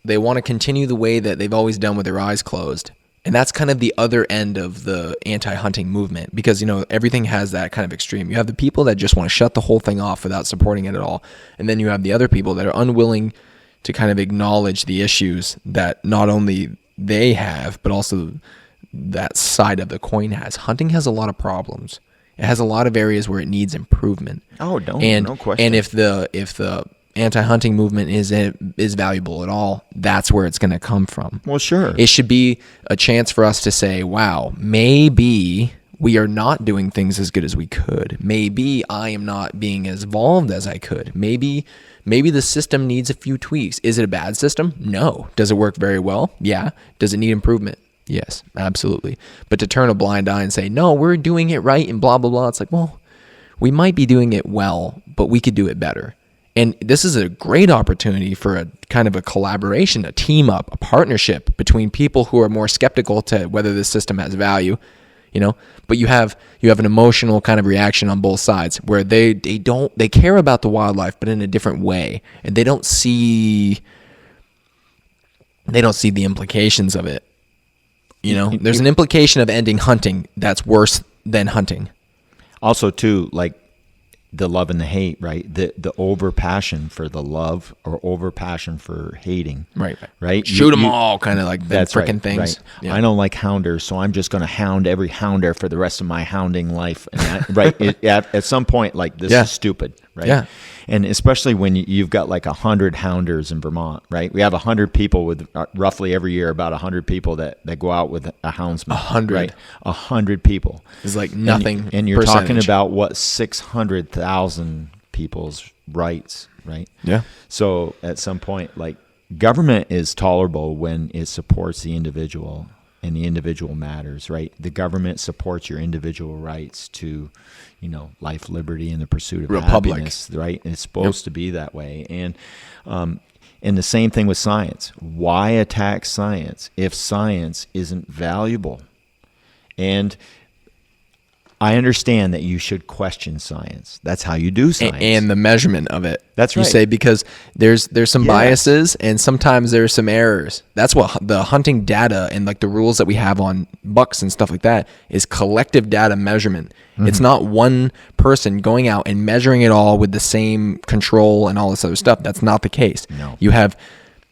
They want to continue the way that they've always done with their eyes closed. And that's kind of the other end of the anti-hunting movement because, everything has that kind of extreme. You have the people that just want to shut the whole thing off without supporting it at all. And then you have the other people that are unwilling to kind of acknowledge the issues that not only they have, but also that side of the coin has. Hunting has a lot of problems. It has a lot of areas where it needs improvement. Oh, no question. And if the anti-hunting movement is valuable at all, that's where it's going to come from. Well, sure. It should be a chance for us to say, wow, maybe we are not doing things as good as we could. Maybe I am not being as evolved as I could. Maybe the system needs a few tweaks. Is it a bad system? No. Does it work very well? Yeah. Does it need improvement? Yes, absolutely. But to turn a blind eye and say, no, we're doing it right and blah, blah, blah. It's like, well, we might be doing it well, but we could do it better. And this is a great opportunity for a kind of a collaboration, a team up, a partnership between people who are more skeptical to whether this system has value, but you have an emotional kind of reaction on both sides where they care about the wildlife, but in a different way. And they don't see the implications of it. There's an implication of ending hunting that's worse than hunting. Also too, like, the love and the hate, right? The over passion for the love or over passion for hating, right? Shoot them all, kind of like that freaking things. Right. Yeah. I don't like hounders, so I'm just going to hound every hounder for the rest of my hounding life. And right? At some point, like this is stupid, right? Yeah. And especially when you've got like 100 hounders in Vermont, right? We have 100 people with roughly every year, about 100 people that go out with a houndsman. 100, right? 100 people. It's like nothing. And you're talking about what 600,000 people's rights, right? Yeah. So at some point, like, government is tolerable when it supports the individual and the individual matters, right? The government supports your individual rights to, life, liberty, and the pursuit of happiness, right? And it's supposed to be that way. And the same thing with science. Why attack science if science isn't valuable? And I understand that you should question science. That's how you do science. And the measurement of it. That's right. You say because there's some biases and sometimes there's some errors. That's what the hunting data and like the rules that we have on bucks and stuff like that is collective data measurement. Mm-hmm. It's not one person going out and measuring it all with the same control and all this other stuff. That's not the case. No. You have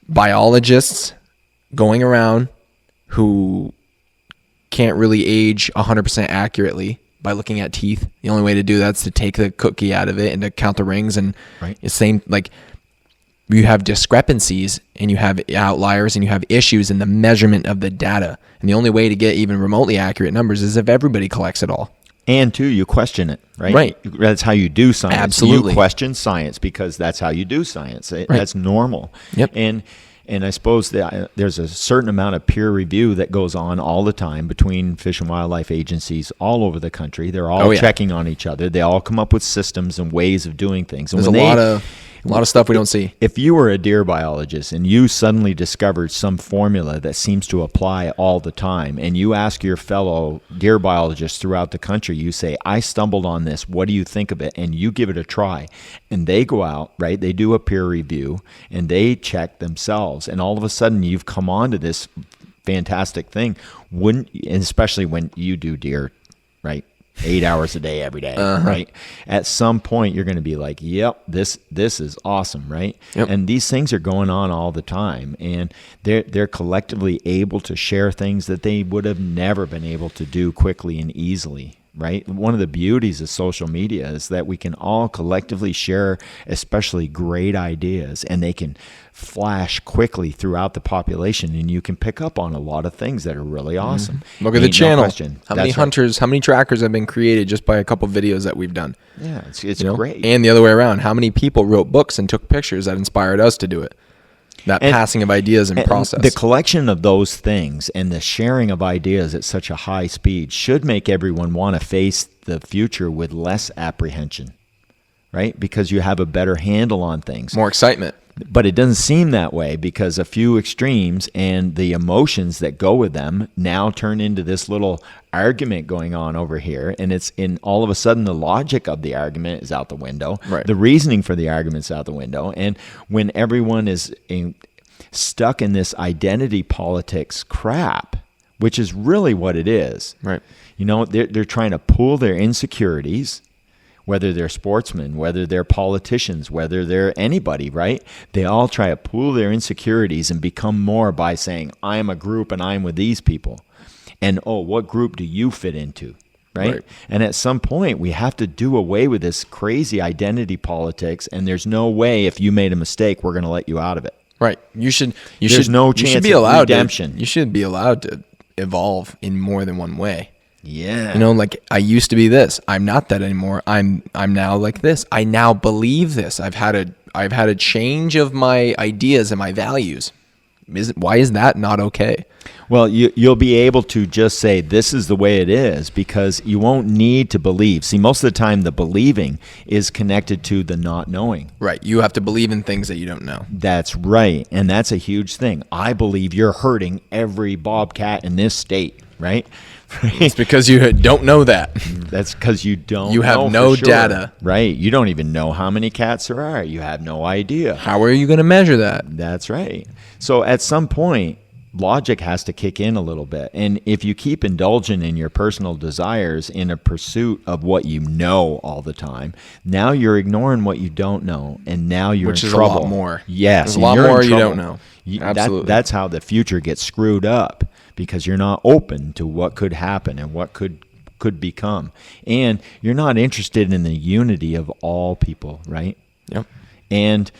biologists going around who can't really age 100% accurately by looking at teeth. The only way to do that's to take the cookie out of it and to count the rings. And it's same, like, you have discrepancies and you have outliers and you have issues in the measurement of the data. And the only way to get even remotely accurate numbers is if everybody collects it all. And two, you question it, right? Right. That's how you do science. Absolutely. You question science because that's how you do science. That's normal. Yep. And I suppose that there's a certain amount of peer review that goes on all the time between Fish and Wildlife agencies all over the country. They're all checking on each other. They all come up with systems and ways of doing things. And there's a lot of stuff we don't see. If you were a deer biologist and you suddenly discovered some formula that seems to apply all the time, and you ask your fellow deer biologists throughout the country, you say, I stumbled on this, what do you think of it? And you give it a try. And they go out, right? They do a peer review and they check themselves. And all of a sudden you've come on to this fantastic thing. And especially when you do deer, right? 8 hours a day, every day, right? At some point, you're going to be like, yep, this is awesome, right? Yep. And these things are going on all the time, and they're collectively able to share things that they would have never been able to do quickly and easily right? One of the beauties of social media is that we can all collectively share especially great ideas, and they can flash quickly throughout the population, and you can pick up on a lot of things that are really awesome. Look at the Ain't no channel. question. How many That's right. hunters, how many trackers have been created just by a couple videos that we've done? Yeah, it's You know? great. And the other way around, how many people wrote books and took pictures that inspired us to do it? That passing of ideas and process. The collection of those things and the sharing of ideas at such a high speed should make everyone want to face the future with less apprehension, right? Because you have a better handle on things. More excitement. But it doesn't seem that way, because a few extremes and the emotions that go with them now turn into this little argument going on over here. And it's in all of a sudden the logic of the argument is out the window. Right. The reasoning for the argument's out the window. And when everyone is stuck in this identity politics crap, which is really what it is. Right. You know, they're trying to pool their insecurities, whether they're sportsmen, whether they're politicians, whether they're anybody, right? They all try to pool their insecurities and become more by saying, I'm a group and I'm with these people. And, oh, what group do you fit into, right? And at some point, we have to do away with this crazy identity politics, and there's no way if you made a mistake, we're going to let you out of it. Right. There's no chance of redemption. You should be allowed to evolve in more than one way. Yeah. You know, like, I used to be this. I'm not that anymore. I'm now like this. I now believe this. I've had a change of my ideas and my values. Why is that not okay? Well, you'll be able to just say this is the way it is, because you won't need to believe. See, most of the time the believing is connected to the not knowing. Right. You have to believe in things that you don't know. That's right. And that's a huge thing. I believe you're hurting every bobcat in this state, right? It's because you don't know that. That's because you don't You have know no for sure. data. Right. You don't even know how many cats there are. You have no idea. How are you going to measure that? That's right. So at some point, logic has to kick in a little bit. And if you keep indulging in your personal desires in a pursuit of what you know all the time, now you're ignoring what you don't know, and now you're Which in is trouble. a lot more. Yes. There's a and lot you're in more you trouble. don't know. Absolutely. That's how the future gets screwed up, because you're not open to what could happen and what could become. And you're not interested in the unity of all people, right? Yep. And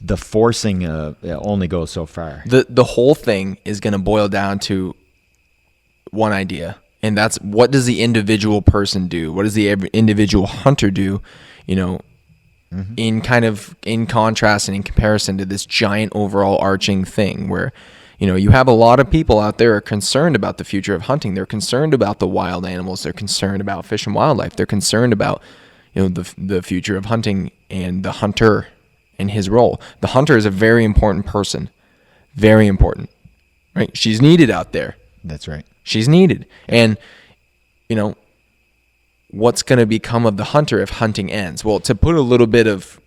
the forcing it only goes so far. The whole thing is going to boil down to one idea, and that's, what does the individual person do? What does the individual hunter do? You know, in contrast and in comparison to this giant overall arching thing where, you know, you have a lot of people out there are concerned about the future of hunting. They're concerned about the wild animals. They're concerned about fish and wildlife. They're concerned about, you know, the future of hunting and the hunter and his role. The hunter is a very important person. Very important, right? She's needed out there. That's right. She's needed. And, you know, what's going to become of the hunter if hunting ends? Well, to put a little bit of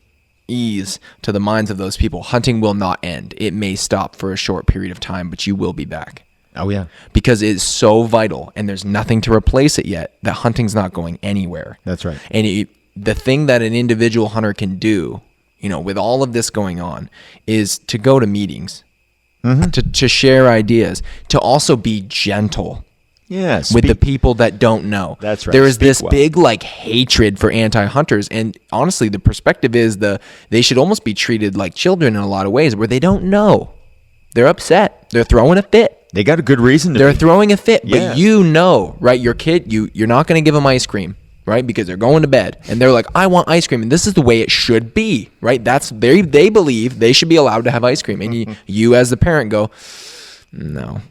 ease to the minds of those people, hunting will not end. It may stop for a short period of time, but you will be back. Oh, yeah. Because it's so vital and there's nothing to replace it yet, that hunting's not going anywhere. That's right. And the thing that an individual hunter can do, you know, with all of this going on, is to go to meetings, to share ideas, to also be gentle. Yeah, With the people that don't know. That's right. There is Speak this well. big like hatred for anti-hunters, and honestly, the perspective is they should almost be treated like children in a lot of ways, where they don't know. They're upset. They're throwing a fit. They got a good reason to They're be. throwing a fit, Yeah. but you know, right? Your kid, you're not going to give them ice cream, right? Because they're going to bed and they're like, I want ice cream, and this is the way it should be, right? That's they believe they should be allowed to have ice cream, and you as the parent go, no.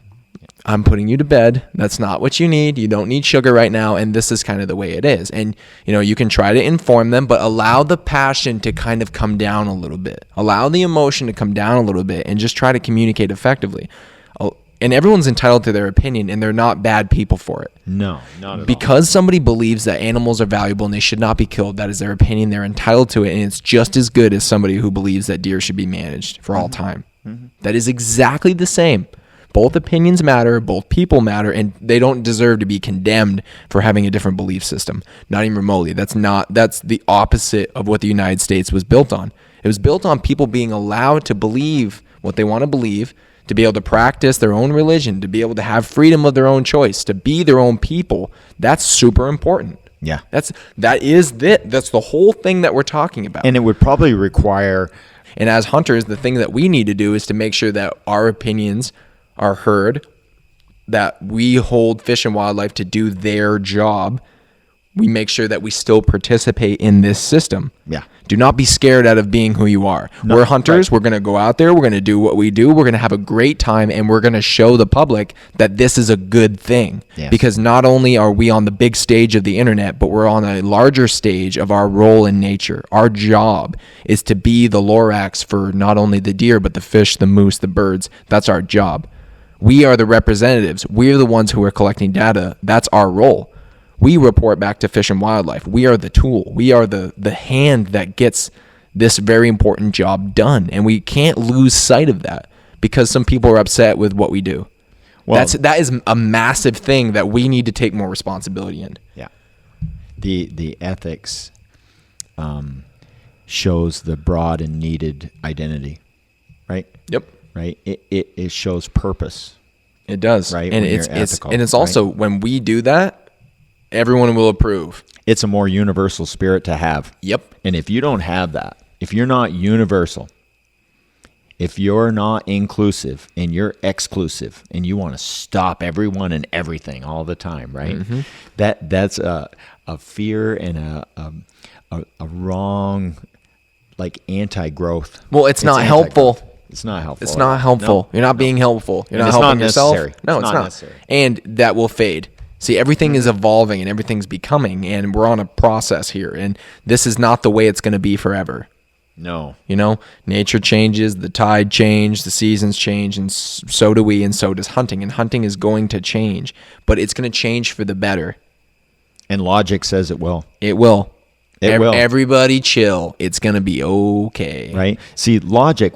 I'm putting you to bed. That's not what you need. You don't need sugar right now. And this is kind of the way it is. And, you know, you can try to inform them, but allow the passion to kind of come down a little bit. Allow the emotion to come down a little bit, and just try to communicate effectively. And everyone's entitled to their opinion, and they're not bad people for it. No, not at all. Because somebody believes that animals are valuable and they should not be killed, that is their opinion. They're entitled to it. And it's just as good as somebody who believes that deer should be managed for all time. That is exactly the same. Both opinions matter, both people matter, and they don't deserve to be condemned for having a different belief system. Not even remotely. That's the opposite of what the United States was built on. It was built on people being allowed to believe what they want to believe, to be able to practice their own religion, to be able to have freedom of their own choice, to be their own people. That's super important. Yeah. That's the whole thing that we're talking about. And it would probably require... And as hunters, the thing that we need to do is to make sure that our opinions are heard, that we hold Fish and Wildlife to do their job. We make sure that we still participate in this system. Yeah. Do not be scared out of being who you are. No, we're hunters. right. We're going to go out there. We're going to do what we do. We're going to have a great time, and we're going to show the public that this is a good thing. Yes. Because not only are we on the big stage of the internet, but we're on a larger stage of our role in nature. Our job is to be the Lorax for not only the deer, but the fish, the moose, the birds. That's our job. We are the representatives. We're the ones who are collecting data. That's our role. We report back to Fish and Wildlife. We are the tool. We are the hand that gets this very important job done. And we can't lose sight of that because some people are upset with what we do. Well, that is a massive thing that we need to take more responsibility in. Yeah. The ethics shows the broad and needed identity, right? Yep. Right. It shows purpose. It does. Right. And it's also when we do that, everyone will approve. It's a more universal spirit to have. Yep. And if you don't have that, if you're not universal, if you're not inclusive and you're exclusive and you want to stop everyone and everything all the time, right? Mm-hmm. That's a fear and a wrong, like, anti-growth. Well, it's not helpful. It's not helpful. It's not helpful. No. You're not being helpful. You're not helping yourself. No, it's not. Necessary. And that will fade. See, everything is evolving and everything's becoming, and we're on a process here. And this is not the way it's going to be forever. No. You know, nature changes, the tide changes, the seasons change, and so do we, and so does hunting. And hunting is going to change, but it's going to change for the better. And logic says it will. It will. It will. Everybody chill. It's going to be okay. Right? See, logic,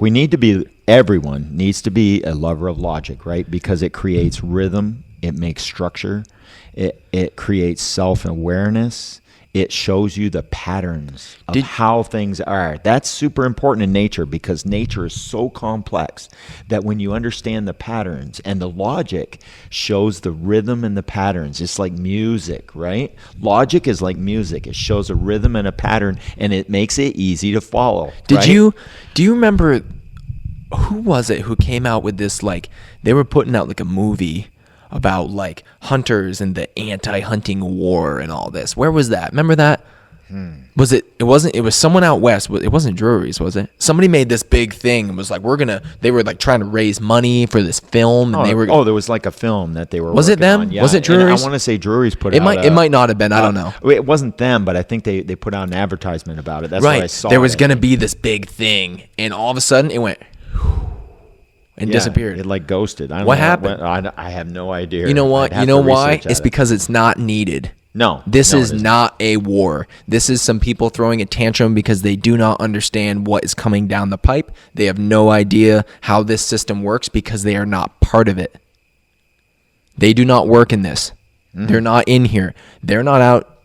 everyone needs to be a lover of logic, right? Because it creates rhythm, it makes structure, it creates self-awareness, it shows you the patterns of how things are. That's super important in nature because nature is so complex that when you understand the patterns, and the logic shows the rhythm and the patterns. It's like music, right? Logic is like music. It shows a rhythm and a pattern, and it makes it easy to follow. Do you remember, who was it who came out with this, like, they were putting out like a movie about like hunters and the anti-hunting war and all this? Where was that? Remember that? It was someone out west. It wasn't Drury's, was it? Somebody made this big thing and was like, they were like trying to raise money for this film. And there was like a film that they were Was it them? on. Yeah. Was it Drury's? I want to say Drury's put it out. It might not have been. I don't know. It wasn't them, but I think they put out an advertisement about it. That's right. what I saw. There was going to be this big thing, and all of a sudden it went and disappeared. It like ghosted. What happened? I have no idea. You know what? You know why? It's because it's not needed. No. This is not a war. This is some people throwing a tantrum because they do not understand what is coming down the pipe. They have no idea how this system works because they are not part of it. They do not work in this. They're not in here. They're not out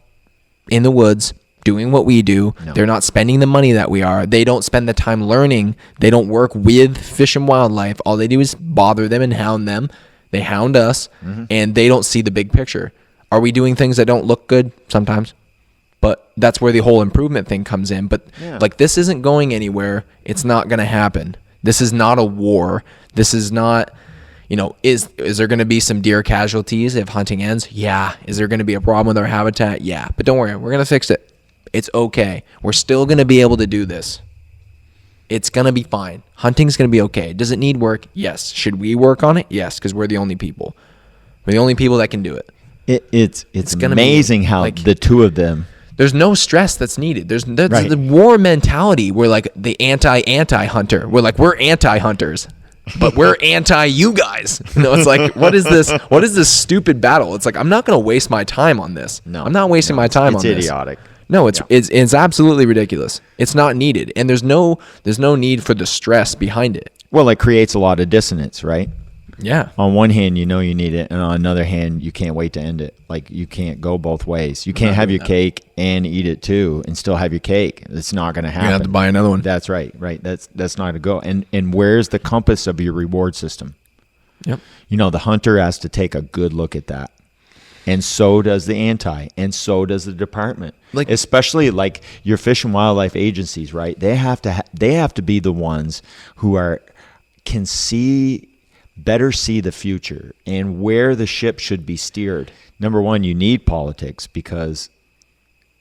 in the woods doing what we do. No. They're not spending the money that we are. They don't spend the time learning. They don't work with Fish and Wildlife. All they do is bother them and hound them. They hound us, and they don't see the big picture. Are we doing things that don't look good? Sometimes. But that's where the whole improvement thing comes in. But like, this isn't going anywhere. It's not going to happen. This is not a war. This is not, is there going to be some deer casualties if hunting ends? Yeah. Is there going to be a problem with our habitat? Yeah. But don't worry. We're going to fix it. It's okay. We're still going to be able to do this. It's going to be fine. Hunting's going to be okay. Does it need work? Yes. Should we work on it? Yes, because we're the only people. We're the only people that can do it. It's amazing how the two of them. There's no stress that's needed. There's the war mentality. We're like the anti-hunter. We're like, we're anti-hunters, but we're anti you guys. It's like, what is this? What is this stupid battle? It's like, I'm not going to waste my time on this. No, I'm not wasting my time on this. It's idiotic. No, it's absolutely ridiculous. It's not needed, and there's no need for the stress behind it. Well, it creates a lot of dissonance, right? Yeah. On one hand, you need it, and on another hand, you can't wait to end it. Like, you can't go both ways. You can't have your cake and eat it too, and still have your cake. It's not going to happen. You have to buy another one. That's right. Right. That's not a go. And where's the compass of your reward system? Yep. You know, the hunter has to take a good look at that. And so does the and so does the department. Like, especially like your fish and wildlife agencies, right? They have to be the ones who can better see the future and where the ship should be steered. Number one, you need politics because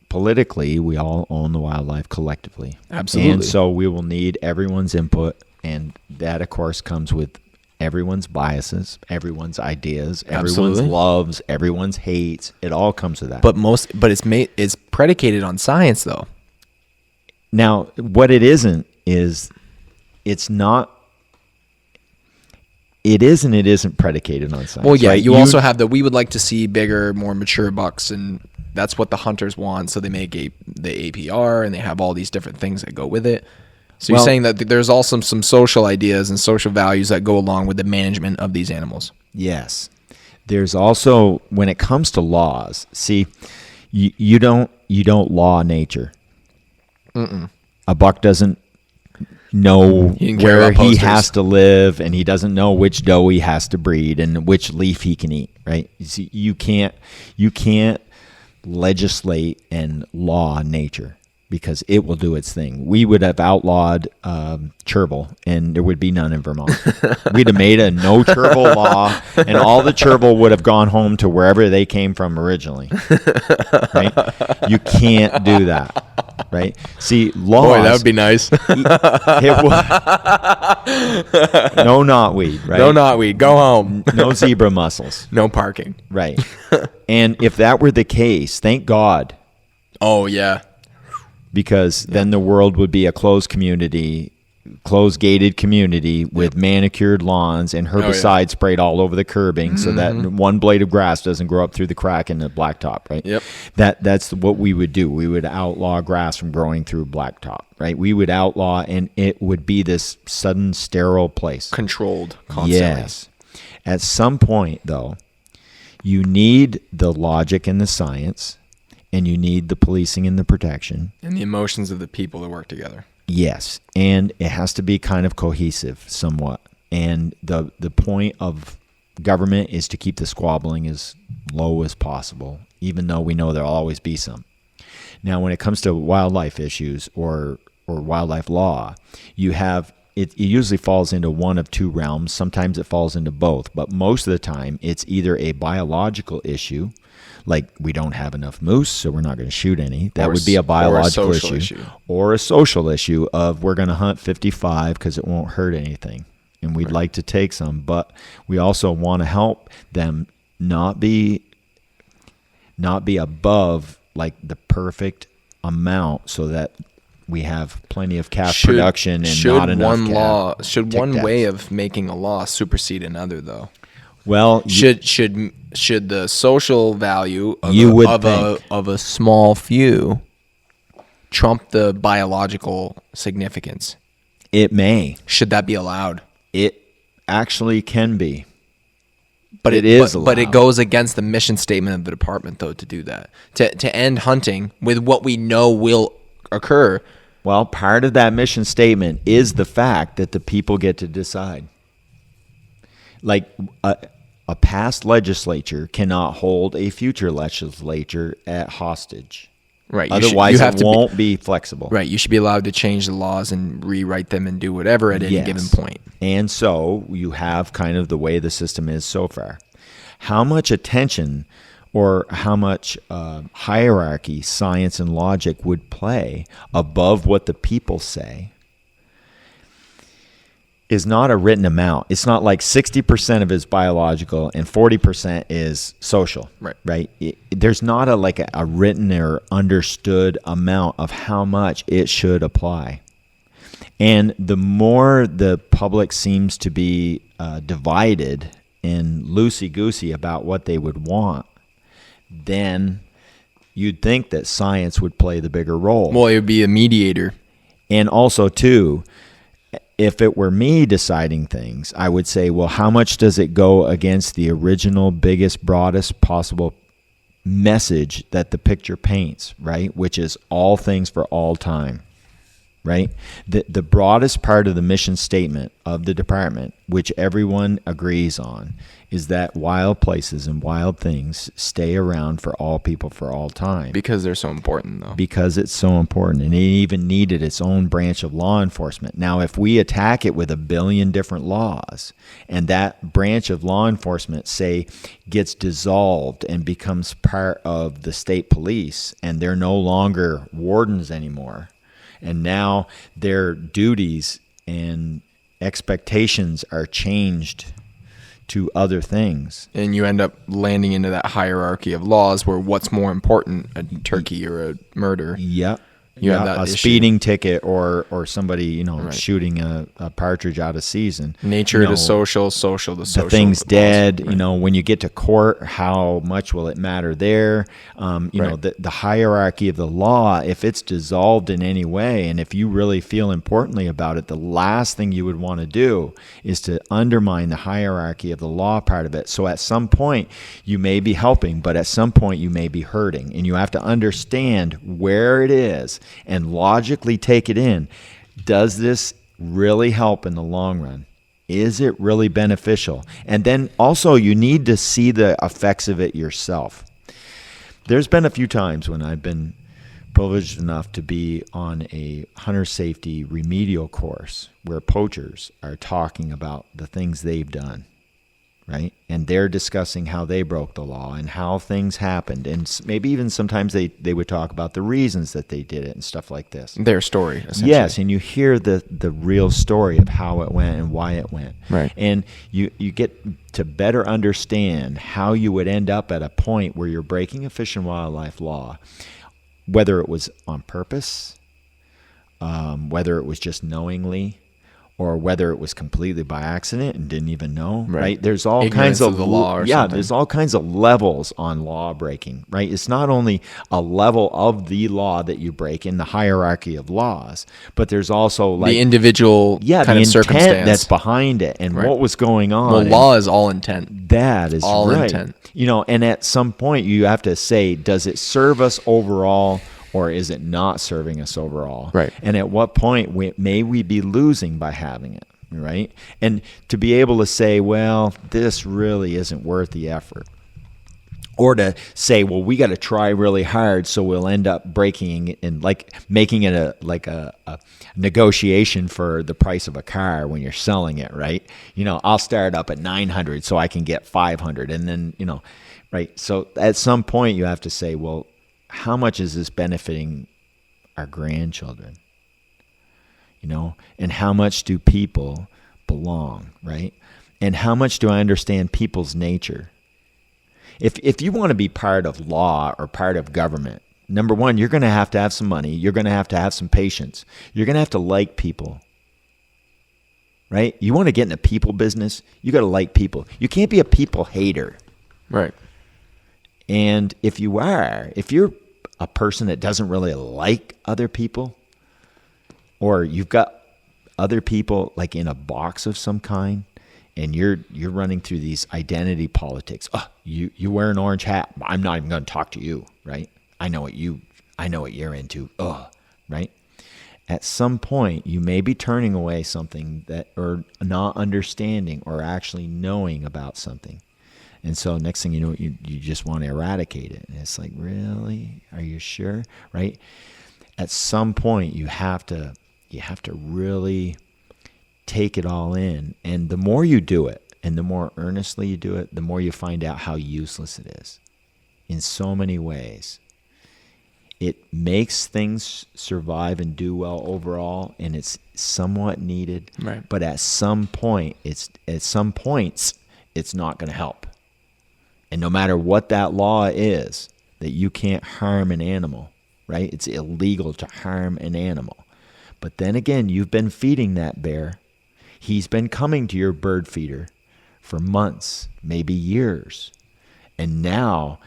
politically we all own the wildlife collectively. Absolutely. And so we will need everyone's input, and that of course comes with everyone's biases, everyone's ideas, everyone's Absolutely. loves, everyone's hates. It all comes with that. But it's predicated on science, though. Now, what it isn't is it isn't predicated on science. Well, yeah, right? you also have we would like to see bigger, more mature bucks, and that's what the hunters want. So they make the APR, and they have all these different things that go with it. So you're saying that there's also some social ideas and social values that go along with the management of these animals. Yes. There's also, when it comes to laws, see, you don't law nature. Mm-mm. A buck doesn't know where he has to live, and he doesn't know which doe he has to breed and which leaf he can eat, right? See, you can't legislate and law nature, because it will do its thing. We would have outlawed chervil, and there would be none in Vermont. We'd have made a no chervil law, and all the chervil would have gone home to wherever they came from originally. Right? You can't do that. Right? See, laws. Boy, that would be nice. No knotweed, right? No knotweed. Go home. No zebra mussels. No parking. Right. And if that were the case, thank God. Oh, yeah. Because then the world would be a closed community, closed gated community with manicured lawns and herbicide sprayed all over the curbing, so that one blade of grass doesn't grow up through the crack in the blacktop, right? Yep. That's what we would do. We would outlaw grass from growing through blacktop, right? We would outlaw, and it would be this sudden sterile place. Controlled constantly. Yes. At some point, though, you need the logic and the science, and you need the policing and the protection. And the emotions of the people that work together. Yes. And it has to be kind of cohesive somewhat. And the point of government is to keep the squabbling as low as possible, even though we know there'll always be some. Now, when it comes to wildlife issues or wildlife law, you have it usually falls into one of two realms. Sometimes it falls into both. But most of the time, it's either a biological issue, like we don't have enough moose, so we're not going to shoot any. That would be a biological issue. Or a social issue of we're going to hunt 55 because it won't hurt anything. And we'd like to take some, but we also want to help them not be above like the perfect amount, so that we have plenty of calf production and not enough calf. Should one way of making a law supersede another, though? Well, should the social value of a small few trump the biological significance? It may. Should that be allowed? It actually can be. But it is allowed. But it goes against the mission statement of the department, though, to do that. To end hunting with what we know will occur. Well, part of that mission statement is the fact that the people get to decide. Like a past legislature cannot hold a future legislature at hostage. Right. Otherwise, it won't be flexible. Right. You should be allowed to change the laws and rewrite them and do whatever at any given point. And so you have kind of the way the system is so far. How much attention or how much hierarchy science and logic would play above what the people say is not a written amount. It's not like 60% of it is biological and 40% is social. Right? There's not a written or understood amount of how much it should apply. And the more the public seems to be divided and loosey-goosey about what they would want, then you'd think that science would play the bigger role. Well, it would be a mediator. And also, too, if it were me deciding things, I would say, well, how much does it go against the original, biggest, broadest possible message that the picture paints, right? Which is all things for all time. right? The broadest part of the mission statement of the department, which everyone agrees on, is that wild places and wild things stay around for all people for all time. Because they're so important, though. Because it's so important. And it even needed its own branch of law enforcement. Now, if we attack it with a billion different laws, and that branch of law enforcement, say, gets dissolved and becomes part of the state police, and they're no longer wardens anymore, and now their duties and expectations are changed to other things. And you end up landing into that hierarchy of laws where what's more important, a turkey or a murder? Yep. You have that a issue. Speeding ticket or somebody, Right. shooting a partridge out of season. Nature to social, social to social. The thing's dead. Right. When you get to court, how much will it matter there? Right. The hierarchy of the law, if it's dissolved in any way, and if you really feel importantly about it, the last thing you would want to do is to undermine the hierarchy of the law part of it. So at some point, you may be helping, but at some point, you may be hurting. And you have to understand where it is and logically take it in. Does this really help in the long run? Is it really beneficial? And then also you need to see the effects of it yourself. There's been a few times when I've been privileged enough to be on a hunter safety remedial course where poachers are talking about the things they've done, right? And they're discussing how they broke the law and how things happened. And maybe even sometimes they would talk about the reasons that they did it and stuff like this. Their story, essentially. Yes, and you hear the real story of how it went and why it went. Right. And you get to better understand how you would end up at a point where you're breaking a fish and wildlife law, whether it was on purpose, whether it was just knowingly, or whether it was completely by accident and didn't even know, right? There's all Ignorance kinds of the law or something. There's all kinds of levels on law breaking, right? It's not only a level of the law that you break in the hierarchy of laws, but there's also like the individual the kind of intent circumstance that's behind it and Right. what was going on. Well, and law is all intent. that is all right. intent. And at some point you have to say, does it serve us overall? Or is it not serving us overall? Right. And at what point may we be losing by having it? Right. And to be able to say, well, this really isn't worth the effort. Or to say, well, we got to try really hard, so we'll end up breaking and like making it a negotiation for the price of a car when you're selling it, right? I'll start up at 900 so I can get 500, and then right. So at some point you have to say, well, how much is this benefiting our grandchildren? And how much do people belong, right? And how much do I understand people's nature? If you want to be part of law or part of government, number one, you're going to have some money. You're going to have some patience. You're going to have to like people, right? You want to get in the people business, you got to like people. You can't be a people hater. Right. And if you're a person that doesn't really like other people, or you've got other people like in a box of some kind, and you're running through these identity politics. Oh, you wear an orange hat. I'm not even going to talk to you, right? I know what you're into. Right? At some point, you may be turning away something that, or not understanding or actually knowing about something. And so next thing you know, you just want to eradicate it. And it's like, really? Are you sure? Right? At some point, you have to really take it all in. And the more you do it, and the more earnestly you do it, the more you find out how useless it is in so many ways. It makes things survive and do well overall, and it's somewhat needed. Right. But at some points, it's not going to help. And no matter what that law is, that you can't harm an animal, right? It's illegal to harm an animal. But then again, you've been feeding that bear. He's been coming to your bird feeder for months, maybe years. And now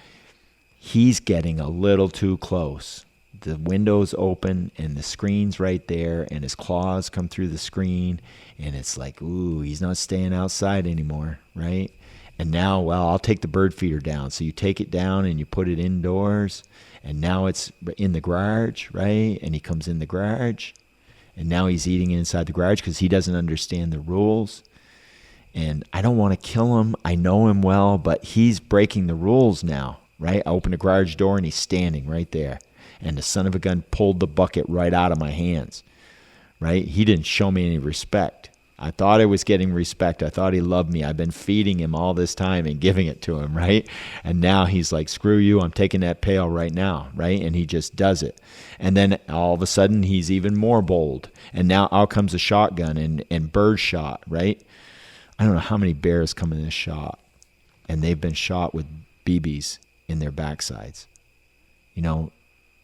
he's getting a little too close. The window's open and the screen's right there, and his claws come through the screen, and it's like, ooh, he's not staying outside anymore, right? And now, well, I'll take the bird feeder down. So you take it down and you put it indoors, and now it's in the garage, right? And he comes in the garage, And now he's eating inside the garage because he doesn't understand the rules. And I don't want to kill him. I know him well, but he's breaking the rules now, right? I open the garage door and he's standing right there. And the son of a gun pulled the bucket right out of my hands, right? He didn't show me any respect. I thought I was getting respect. I thought he loved me. I've been feeding him all this time and giving it to him, right? And now he's like, screw you, I'm taking that pail right now, right? And he just does it. And then all of a sudden, he's even more bold. And now out comes a shotgun and bird shot, right? I don't know how many bears come in this shot. And they've been shot with BBs in their backsides. You know,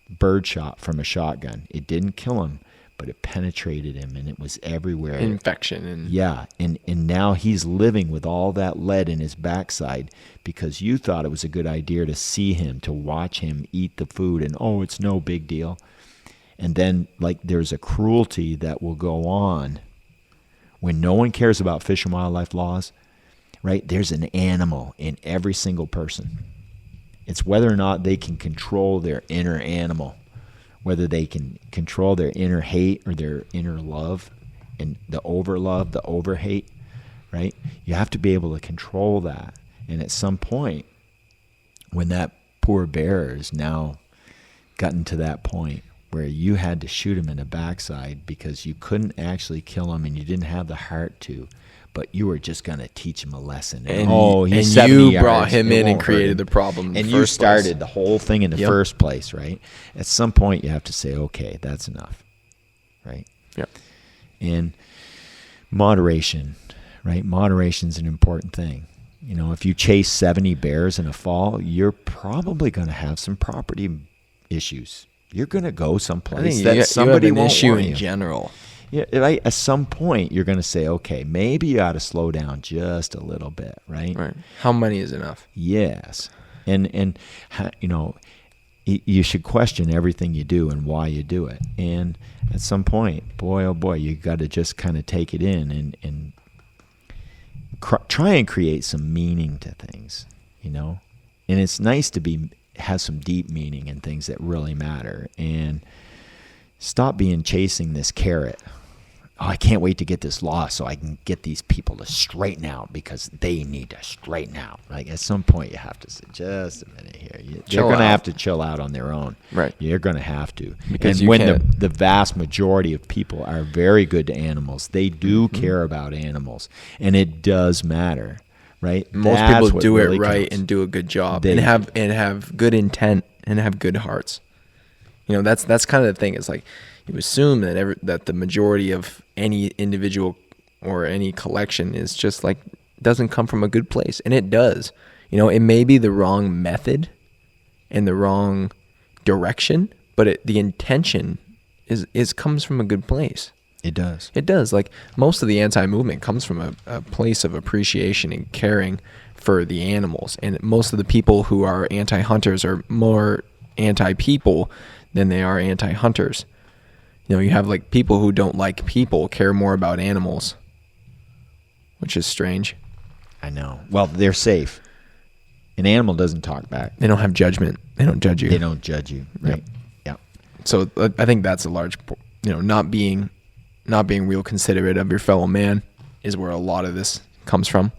bird shot from a shotgun. It didn't kill him, but it penetrated him, and it was everywhere. Infection. And yeah, and now he's living with all that lead in his backside because you thought it was a good idea to see him, to watch him eat the food, and oh, it's no big deal. And then, like, there's a cruelty that will go on when no one cares about fish and wildlife laws, right? There's an animal in every single person. It's whether or not they can control their inner animal, whether they can control their inner hate or their inner love, and the overlove, the overhate, right? You have to be able to control that. And at some point, when that poor bear is now gotten to that point where you had to shoot him in the backside because you couldn't actually kill him and you didn't have the heart to, but you were just going to teach him a lesson. And, he's and 70 you yards. brought him It in and won't hurt created him. the problem. And you started the whole thing in the Yep. first place, right? At some point, you have to say, okay, that's enough, right? Yeah. And moderation, right? Moderation is an important thing. You know, if you chase 70 bears in a fall, you're probably going to have some property issues. You're going to go I someplace think that somebody you have an won't issue want in you. general. Yeah, right? At some point, you're going to say, okay, maybe you ought to slow down just a little bit, right? Right. How many is enough? Yes. And you know, you should question everything you do and why you do it. And at some point, boy, oh boy, you got to just kind of take it in and try and create some meaning to things, you know? And it's nice to have some deep meaning in things that really matter. And stop chasing this carrot. Oh, I can't wait to get this law so I can get these people to straighten out because they need to straighten out. Like, at some point, you have to say, just a minute here. They're going to have to chill out on their own. Right. You're going to have to. Because and when the vast majority of people are very good to animals, they do care about animals, and it does matter, right? Most That's people what do really it right counts. and do a good job They and have good intent and have good hearts. You know, that's kind of the thing. It's like you assume that the majority of any individual or any collection is just like doesn't come from a good place, and it does. You know, it may be the wrong method and the wrong direction, but the intention is comes from a good place. It does. It does. Like, most of the anti-movement comes from a place of appreciation and caring for the animals, and most of the people who are anti-hunters are more anti-people than they are anti-hunters. You know, you have like people who don't like people care more about animals, which is strange. I know. Well, they're safe. An animal doesn't talk back. They don't have judgment. They don't judge you. They don't judge you, right? Yeah. So I think that's a large, not being real considerate of your fellow man is where a lot of this comes from.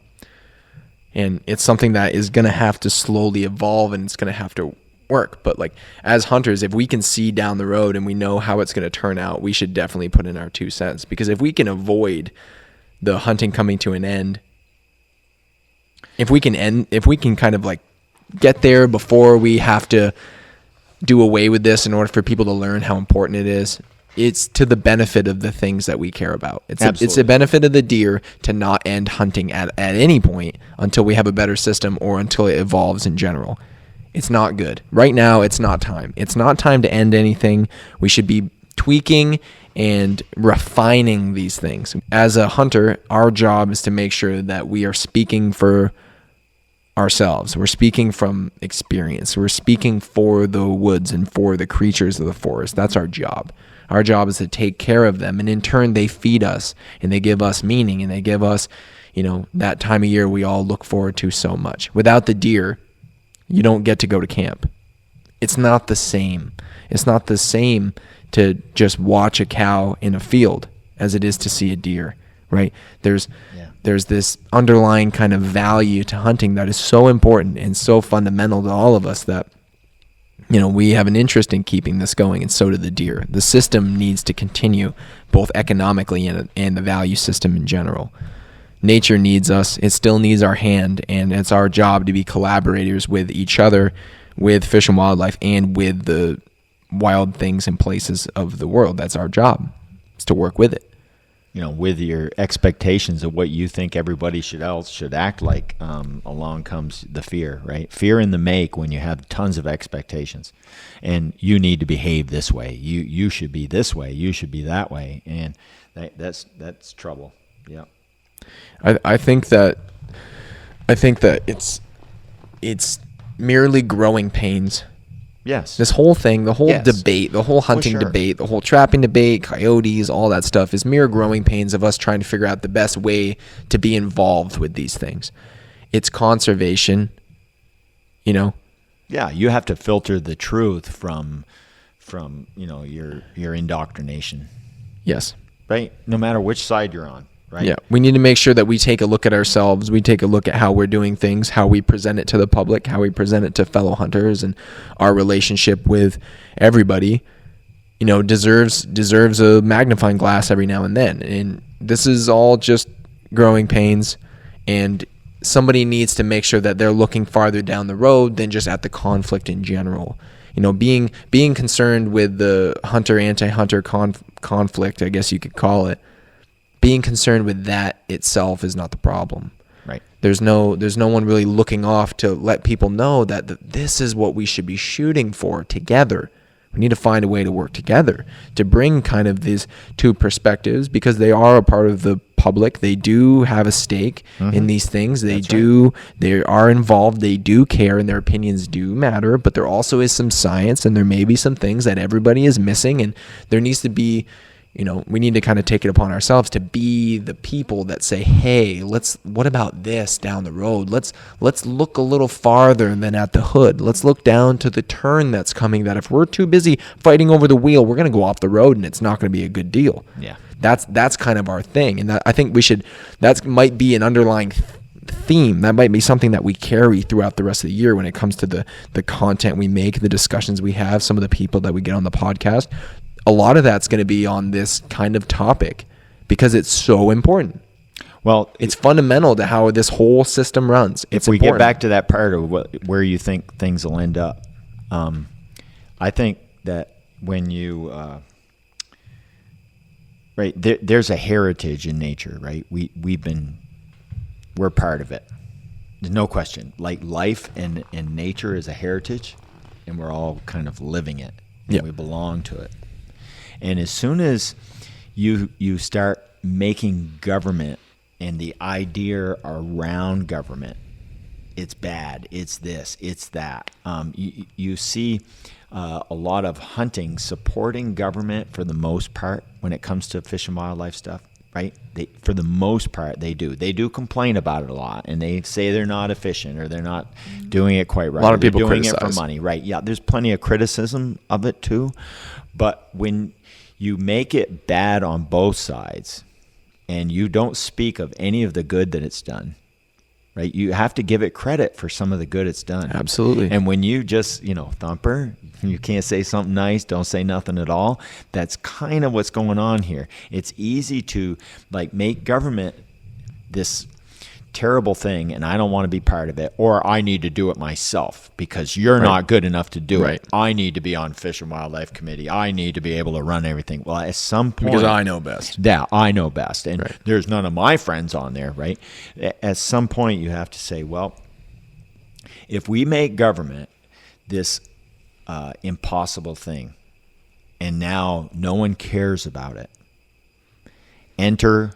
And it's something that is going to have to slowly evolve, and it's going to have to work. But like, as hunters, if we can see down the road and we know how it's going to turn out, we should definitely put in our 2 cents, because if we can avoid the hunting coming to an end, if we can kind of like get there before we have to do away with this in order for people to learn how important it is, it's to the benefit of the things that we care about. It's a benefit of the deer to not end hunting at any point until we have a better system or until it evolves in general. It's not good. Right now, it's not time. It's not time to end anything. We should be tweaking and refining these things. As a hunter, our job is to make sure that we are speaking for ourselves. We're speaking from experience. We're speaking for the woods and for the creatures of the forest. That's our job. Our job is to take care of them, and in turn, they feed us, and they give us meaning, and they give us, that time of year we all look forward to so much. Without the deer, you don't get to go to camp. it's not the same. It's not the same to just watch a cow in a field as it is to see a deer, right? There's this underlying kind of value to hunting that is so important and so fundamental to all of us that, we have an interest in keeping this going, and so do the deer. The system needs to continue, both economically and the value system in general. Nature needs us. It still needs our hand, and it's our job to be collaborators with each other, with Fish and Wildlife, and with the wild things and places of the world. That's our job, is to work with it. With your expectations of what you think everybody should act like, along comes the fear, right? Fear in the make when you have tons of expectations, and you need to behave this way. You should be this way. You should be that way, and that's trouble. Yeah. I think that it's merely growing pains. Yes. This whole thing, the whole Yes. debate, the whole hunting debate, the whole trapping debate, coyotes, all that stuff is mere growing pains of us trying to figure out the best way to be involved with these things. It's conservation, Yeah, you have to filter the truth from your indoctrination. Yes. Right? No matter which side you're on, right? Yeah, we need to make sure that we take a look at ourselves. We take a look at how we're doing things, how we present it to the public, how we present it to fellow hunters, and our relationship with everybody, deserves a magnifying glass every now and then. And this is all just growing pains, and somebody needs to make sure that they're looking farther down the road than just at the conflict in general. Being concerned with the hunter anti-hunter conflict, I guess you could call it. Being concerned with that itself is not the problem. Right. There's no one really looking off to let people know that this is what we should be shooting for together. We need to find a way to work together to bring kind of these two perspectives, because they are a part of the public. They do have a stake in these things. They are involved. They do care, and their opinions do matter. But there also is some science, and there may be some things that everybody is missing, and there needs to be. We need to kind of take it upon ourselves to be the people that say, hey, what about this down the road? Let's look a little farther than at the hood. Let's look down to the turn that's coming, that if we're too busy fighting over the wheel, we're going to go off the road and it's not going to be a good deal. Yeah. That's kind of our thing. And I think that might be an underlying theme. That might be something that we carry throughout the rest of the year when it comes to the content we make, the discussions we have, some of the people that we get on the podcast. A lot of that's going to be on this kind of topic because it's so important. Well, it's fundamental to how this whole system runs. If we get back to that part of where you think things will end up, I think that when you there's a heritage in nature, right? We're part of it. There's no question. Like life and nature is a heritage, and we're all kind of living it. And we belong to it. And as soon as you start making government and the idea around government, it's bad, it's this, it's that. You see a lot of hunting supporting government for the most part when it comes to fish and wildlife stuff, right? For the most part, they do. They do complain about it a lot, and they say they're not efficient or they're not doing it quite right. A lot of people doing criticize it for money, right? Yeah, there's plenty of criticism of it too. But when you make it bad on both sides and you don't speak of any of the good that it's done, right? You have to give it credit for some of the good it's done. Absolutely. And when you just, thumper, you can't say something nice, don't say nothing at all. That's kind of what's going on here. It's easy to make government this terrible thing, and I don't want to be part of it, or I need to do it myself because you're not good enough to do it. I need to be on Fish and Wildlife Committee. I need to be able to run everything. Well, at some point, because I know best. Yeah, I know best, and there's none of my friends on there, right? At some point, you have to say, well, if we make government this impossible thing, and now no one cares about it, enter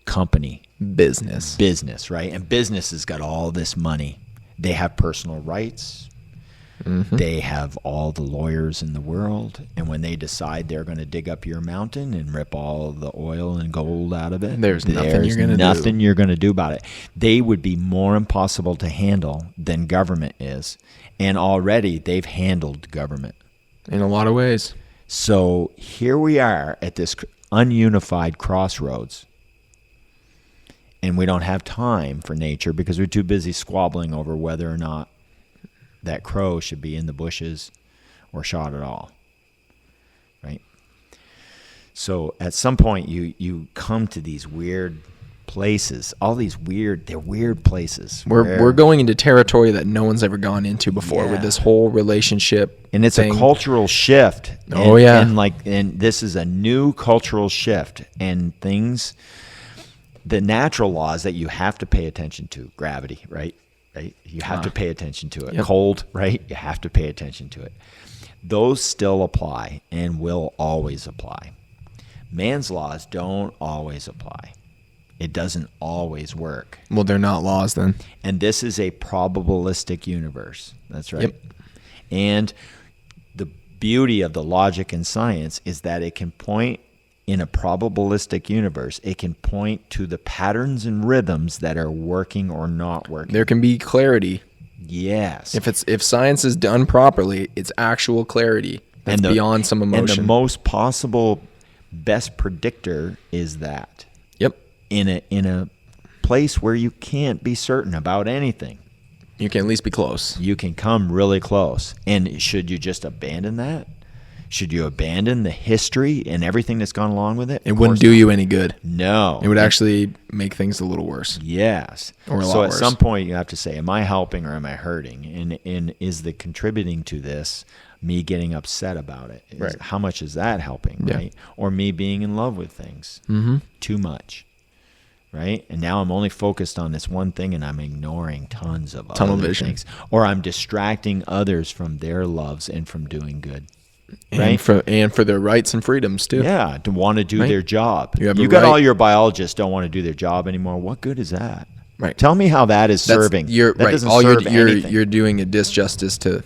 company. Business, right? And business has got all this money. They have personal rights. They have all the lawyers in the world, and when they decide they're going to dig up your mountain and rip all the oil and gold out of it, There's nothing you're going to do about it. They would be more impossible to handle than government is, and already they've handled government in a lot of ways. So here we are at this ununified crossroads, and we don't have time for nature because we're too busy squabbling over whether or not that crow should be in the bushes or shot at all, right? So at some point you come to these weird places, they're weird places. We're going into territory that no one's ever gone into before with this whole relationship. And it's thing. A cultural shift. And this is a new cultural shift, and the natural laws that you have to pay attention to, gravity, right? You have to pay attention to it. Yep. Cold, right? You have to pay attention to it. Those still apply and will always apply. Man's laws don't always apply. It doesn't always work. Well, they're not laws then. And this is a probabilistic universe. That's right. Yep. And the beauty of the logic and science is that it can point in a probabilistic universe, it can point to the patterns and rhythms that are working or not working. There can be clarity. Yes. If science is done properly, it's actual clarity that's beyond some emotion. And the most possible best predictor is that. Yep. In a place where you can't be certain about anything. You can at least be close. You can come really close. And should you just abandon that? Should you abandon the history and everything that's gone along with it? It wouldn't do you any good. No. It would actually make things a little worse. Yes. Or a lot so worse. At some point you have to say, am I helping or am I hurting? And is the contributing to this me getting upset about it? Right. How much is that helping, Yeah. right? Or me being in love with things too much, right? And now I'm only focused on this one thing and I'm ignoring tons of Tunnel other vision. things. Or I'm distracting others from their loves and from doing good. And for their rights and freedoms too. Yeah, to want to do their job. You got all your biologists don't want to do their job anymore. What good is that? Right. Tell me how that is serving. That right. doesn't All serve anything. You're doing a disjustice to.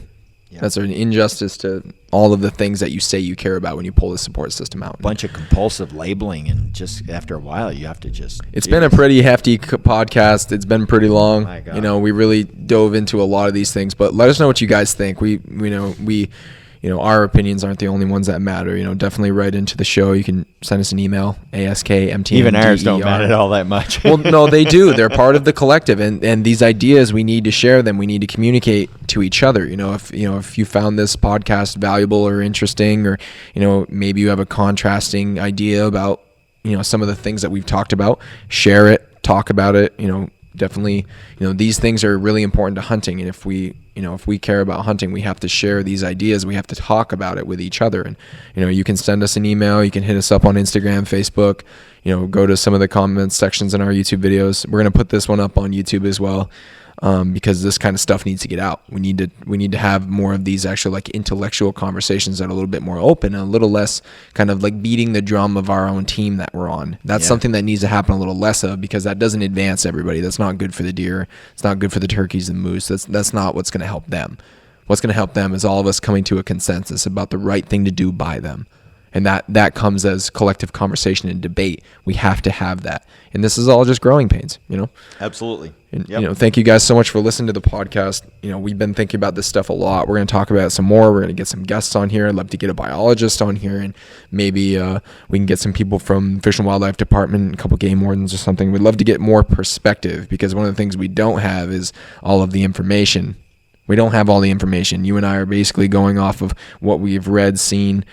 Yeah. That's an injustice to all of the things that you say you care about when you pull the support system out. Bunch of compulsive labeling, and just after a while, you have to just. It's been a pretty hefty podcast. It's been pretty long. My God. We really dove into a lot of these things, but let us know what you guys think. Our opinions aren't the only ones that matter. Definitely write into the show. You can send us an email, ASK-MTN Even ours don't matter all that much. Well, no, they do. They're part of the collective, and these ideas, we need to share them. We need to communicate to each other. If you found this podcast valuable or interesting, or maybe you have a contrasting idea about some of the things that we've talked about, share it, talk about it. Definitely, these things are really important to hunting, and if we care about hunting, we have to share these ideas. We have to talk about it with each other. And you can send us an email. You can hit us up on Instagram, Facebook. Go to some of the comments sections in our YouTube videos. We're gonna put this one up on YouTube as well, because this kind of stuff needs to get out. We need to have more of these actual like intellectual conversations that are a little bit more open and a little less kind of like beating the drum of our own team that we're on. That's something that needs to happen a little less of, because that doesn't advance everybody. That's not good for the deer. It's not good for the turkeys and moose. That's not what's going to help them. What's going to help them is all of us coming to a consensus about the right thing to do by them. And that comes as collective conversation and debate. We have to have that. And this is all just growing pains, Absolutely. And, thank you guys so much for listening to the podcast. We've been thinking about this stuff a lot. We're going to talk about it some more. We're going to get some guests on here. I'd love to get a biologist on here, and maybe we can get some people from Fish and Wildlife Department, a couple game wardens or something. We'd love to get more perspective, because one of the things we don't have is all of the information. We don't have all the information. You and I are basically going off of what we've read, seen,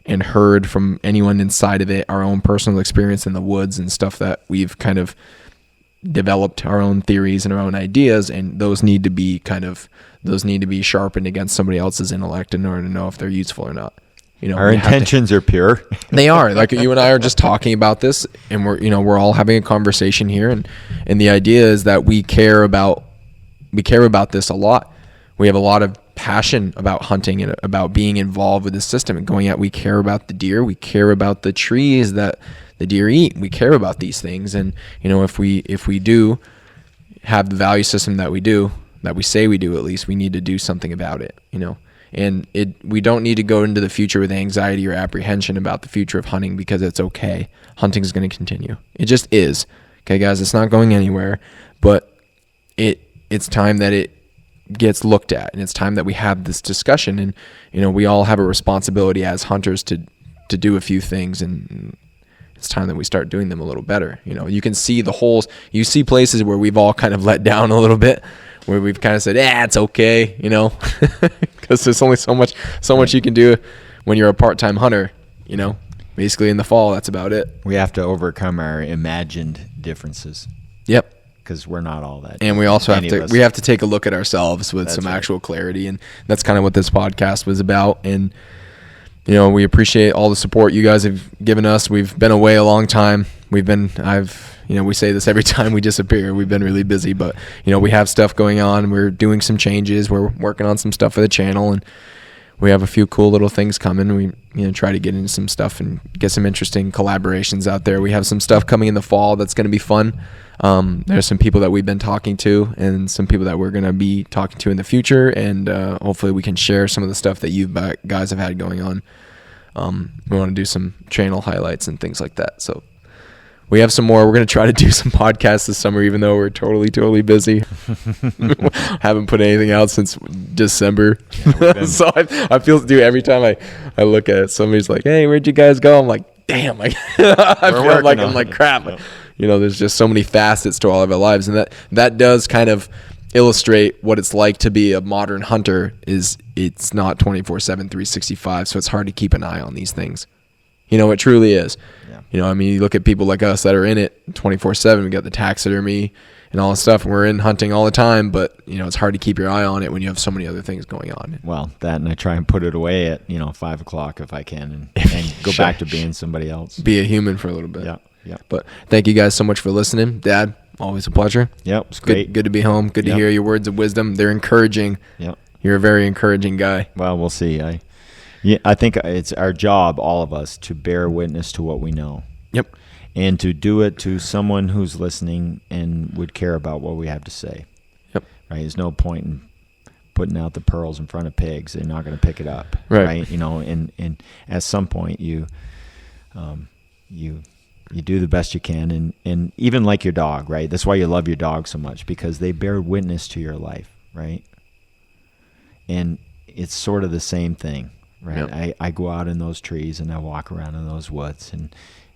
and heard from anyone inside of it, our own personal experience in the woods and stuff that we've kind of developed our own theories and our own ideas, and those need to be sharpened against somebody else's intellect in order to know if they're useful or not. Our intentions are pure. They are. Like, you and I are just talking about this, and we're all having a conversation here, and the idea is that we care about this a lot. We have a lot of passion about hunting and about being involved with the system and going out. We care about the deer. We care about the trees that the deer eat. We care about these things. And, if we do have the value system that we do, that we say we do, at least we need to do something about it, and we don't need to go into the future with anxiety or apprehension about the future of hunting, because it's okay. Hunting is going to continue. It just is. Okay, guys, it's not going anywhere, but it's time that it gets looked at, and it's time that we have this discussion. And we all have a responsibility as hunters to do a few things, and it's time that we start doing them a little better. You can see the holes. You see places where we've all kind of let down a little bit, where we've kind of said, it's okay, because there's only so much you can do when you're a part-time hunter, basically in the fall. That's about it. We have to overcome our imagined differences. Yep. Because we're not all that. And we also have to take a look at ourselves with some actual clarity. And that's kind of what this podcast was about. And, we appreciate all the support you guys have given us. We've been away a long time. We say this every time we disappear. We've been really busy, but, we have stuff going on. We're doing some changes. We're working on some stuff for the channel, and we have a few cool little things coming. We try to get into some stuff and get some interesting collaborations out there. We have some stuff coming in the fall that's going to be fun. There's some people that we've been talking to, and some people that we're going to be talking to in the future, and hopefully we can share some of the stuff that you guys have had going on. We want to do some channel highlights and things like that. So we have some more. We're going to try to do some podcasts this summer, even though we're totally busy. Haven't put anything out since December. Yeah, so I feel, dude, every time I look at it, somebody's like, hey, where'd you guys go? I'm like, damn. I feel like I'm like, crap. Yep. There's just so many facets to all of our lives. And that does kind of illustrate what it's like to be a modern hunter. It's not 24/7, 365. So it's hard to keep an eye on these things. It truly is. Yeah. You look at people like us that are in it 24/7. We got the taxidermy and all this stuff. And we're in hunting all the time, but it's hard to keep your eye on it when you have so many other things going on. Well, that, and I try and put it away at 5 o'clock if I can, and go back to being somebody else. Be a human for a little bit. Yeah. Yeah. But thank you guys so much for listening. Dad, always a pleasure. Yep, it's great. Good to be home. Good to hear your words of wisdom. They're encouraging. Yep. You're a very encouraging guy. Well, we'll see. I think it's our job, all of us, to bear witness to what we know. Yep. And to do it to someone who's listening and would care about what we have to say. Yep. Right? There's no point in putting out the pearls in front of pigs. They're not going to pick it up. Right. And at some point you do the best you can, and even like your dog, right? That's why you love your dog so much, because they bear witness to your life, right? And it's sort of the same thing, right? Yep. I go out in those trees and I walk around in those woods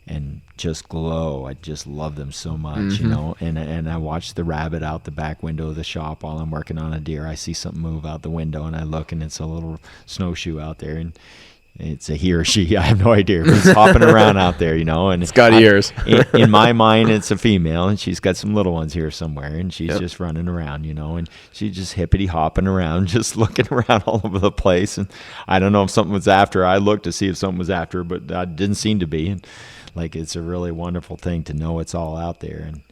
and just glow. I just love them so much, and I watch the rabbit out the back window of the shop while I'm working on a deer. I see something move out the window and I look, and it's a little snowshoe out there, and it's a he or she. I have no idea. But it's hopping around out there, and it's got ears. in my mind, it's a female, and she's got some little ones here somewhere, and she's just running around, and she's just hippity hopping around, just looking around all over the place. And I don't know if something was after her. I looked to see if something was after her, but that didn't seem to be. And it's a really wonderful thing to know it's all out there, and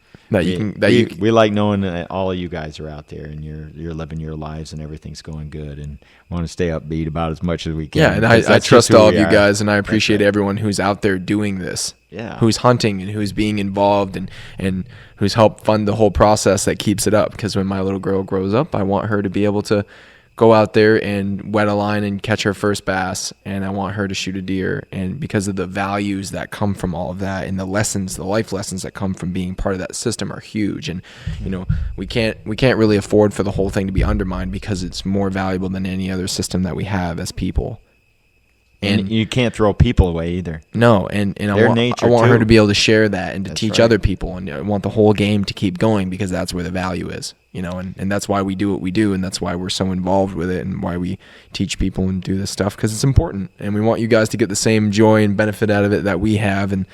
we like knowing that all of you guys are out there and you're living your lives and everything's going good, and want to stay upbeat about as much as we can. Yeah, and I trust all of you guys, and I appreciate everyone who's out there doing this. Yeah. Who's hunting and who's being involved and who's helped fund the whole process that keeps it up. Because when my little girl grows up, I want her to be able to go out there and wet a line and catch her first bass, and I want her to shoot a deer. And because of the values that come from all of that, and the life lessons that come from being part of that system are huge. And we can't really afford for the whole thing to be undermined, because it's more valuable than any other system that we have as people. And you can't throw people away either. No, and I want her to be able to share that and to teach other people, and I want the whole game to keep going, because that's where the value is, and that's why we do what we do, and that's why we're so involved with it, and why we teach people and do this stuff, because it's important, and we want you guys to get the same joy and benefit out of it that we have, and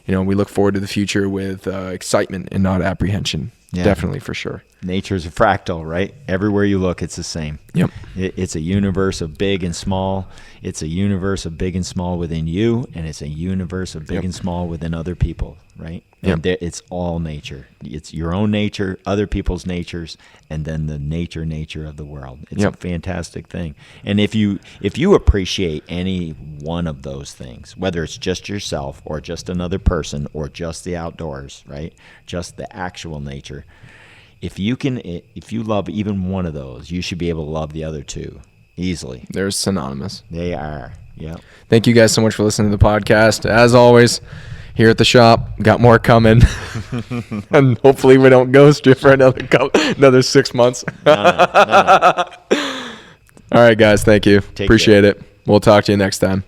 we look forward to the future with excitement and not apprehension. Yeah. Definitely, for sure. Nature's a fractal, right? Everywhere you look, it's the same. Yep. It's a universe of big and small. It's a universe of big and small within you, and it's a universe of big and small within other people, right? And it's all nature. It's your own nature, other people's natures, and then the nature of the world. It's a fantastic thing. And if you appreciate any one of those things, whether it's just yourself or just another person or just the outdoors, right? Just the actual nature, if you love even one of those, you should be able to love the other two easily. They're synonymous. They are. Yeah. Thank you guys so much for listening to the podcast. As always, here at the shop, got more coming. And hopefully we don't ghost you for another 6 months. No. All right, guys. Thank you. Take Appreciate it. We'll talk to you next time.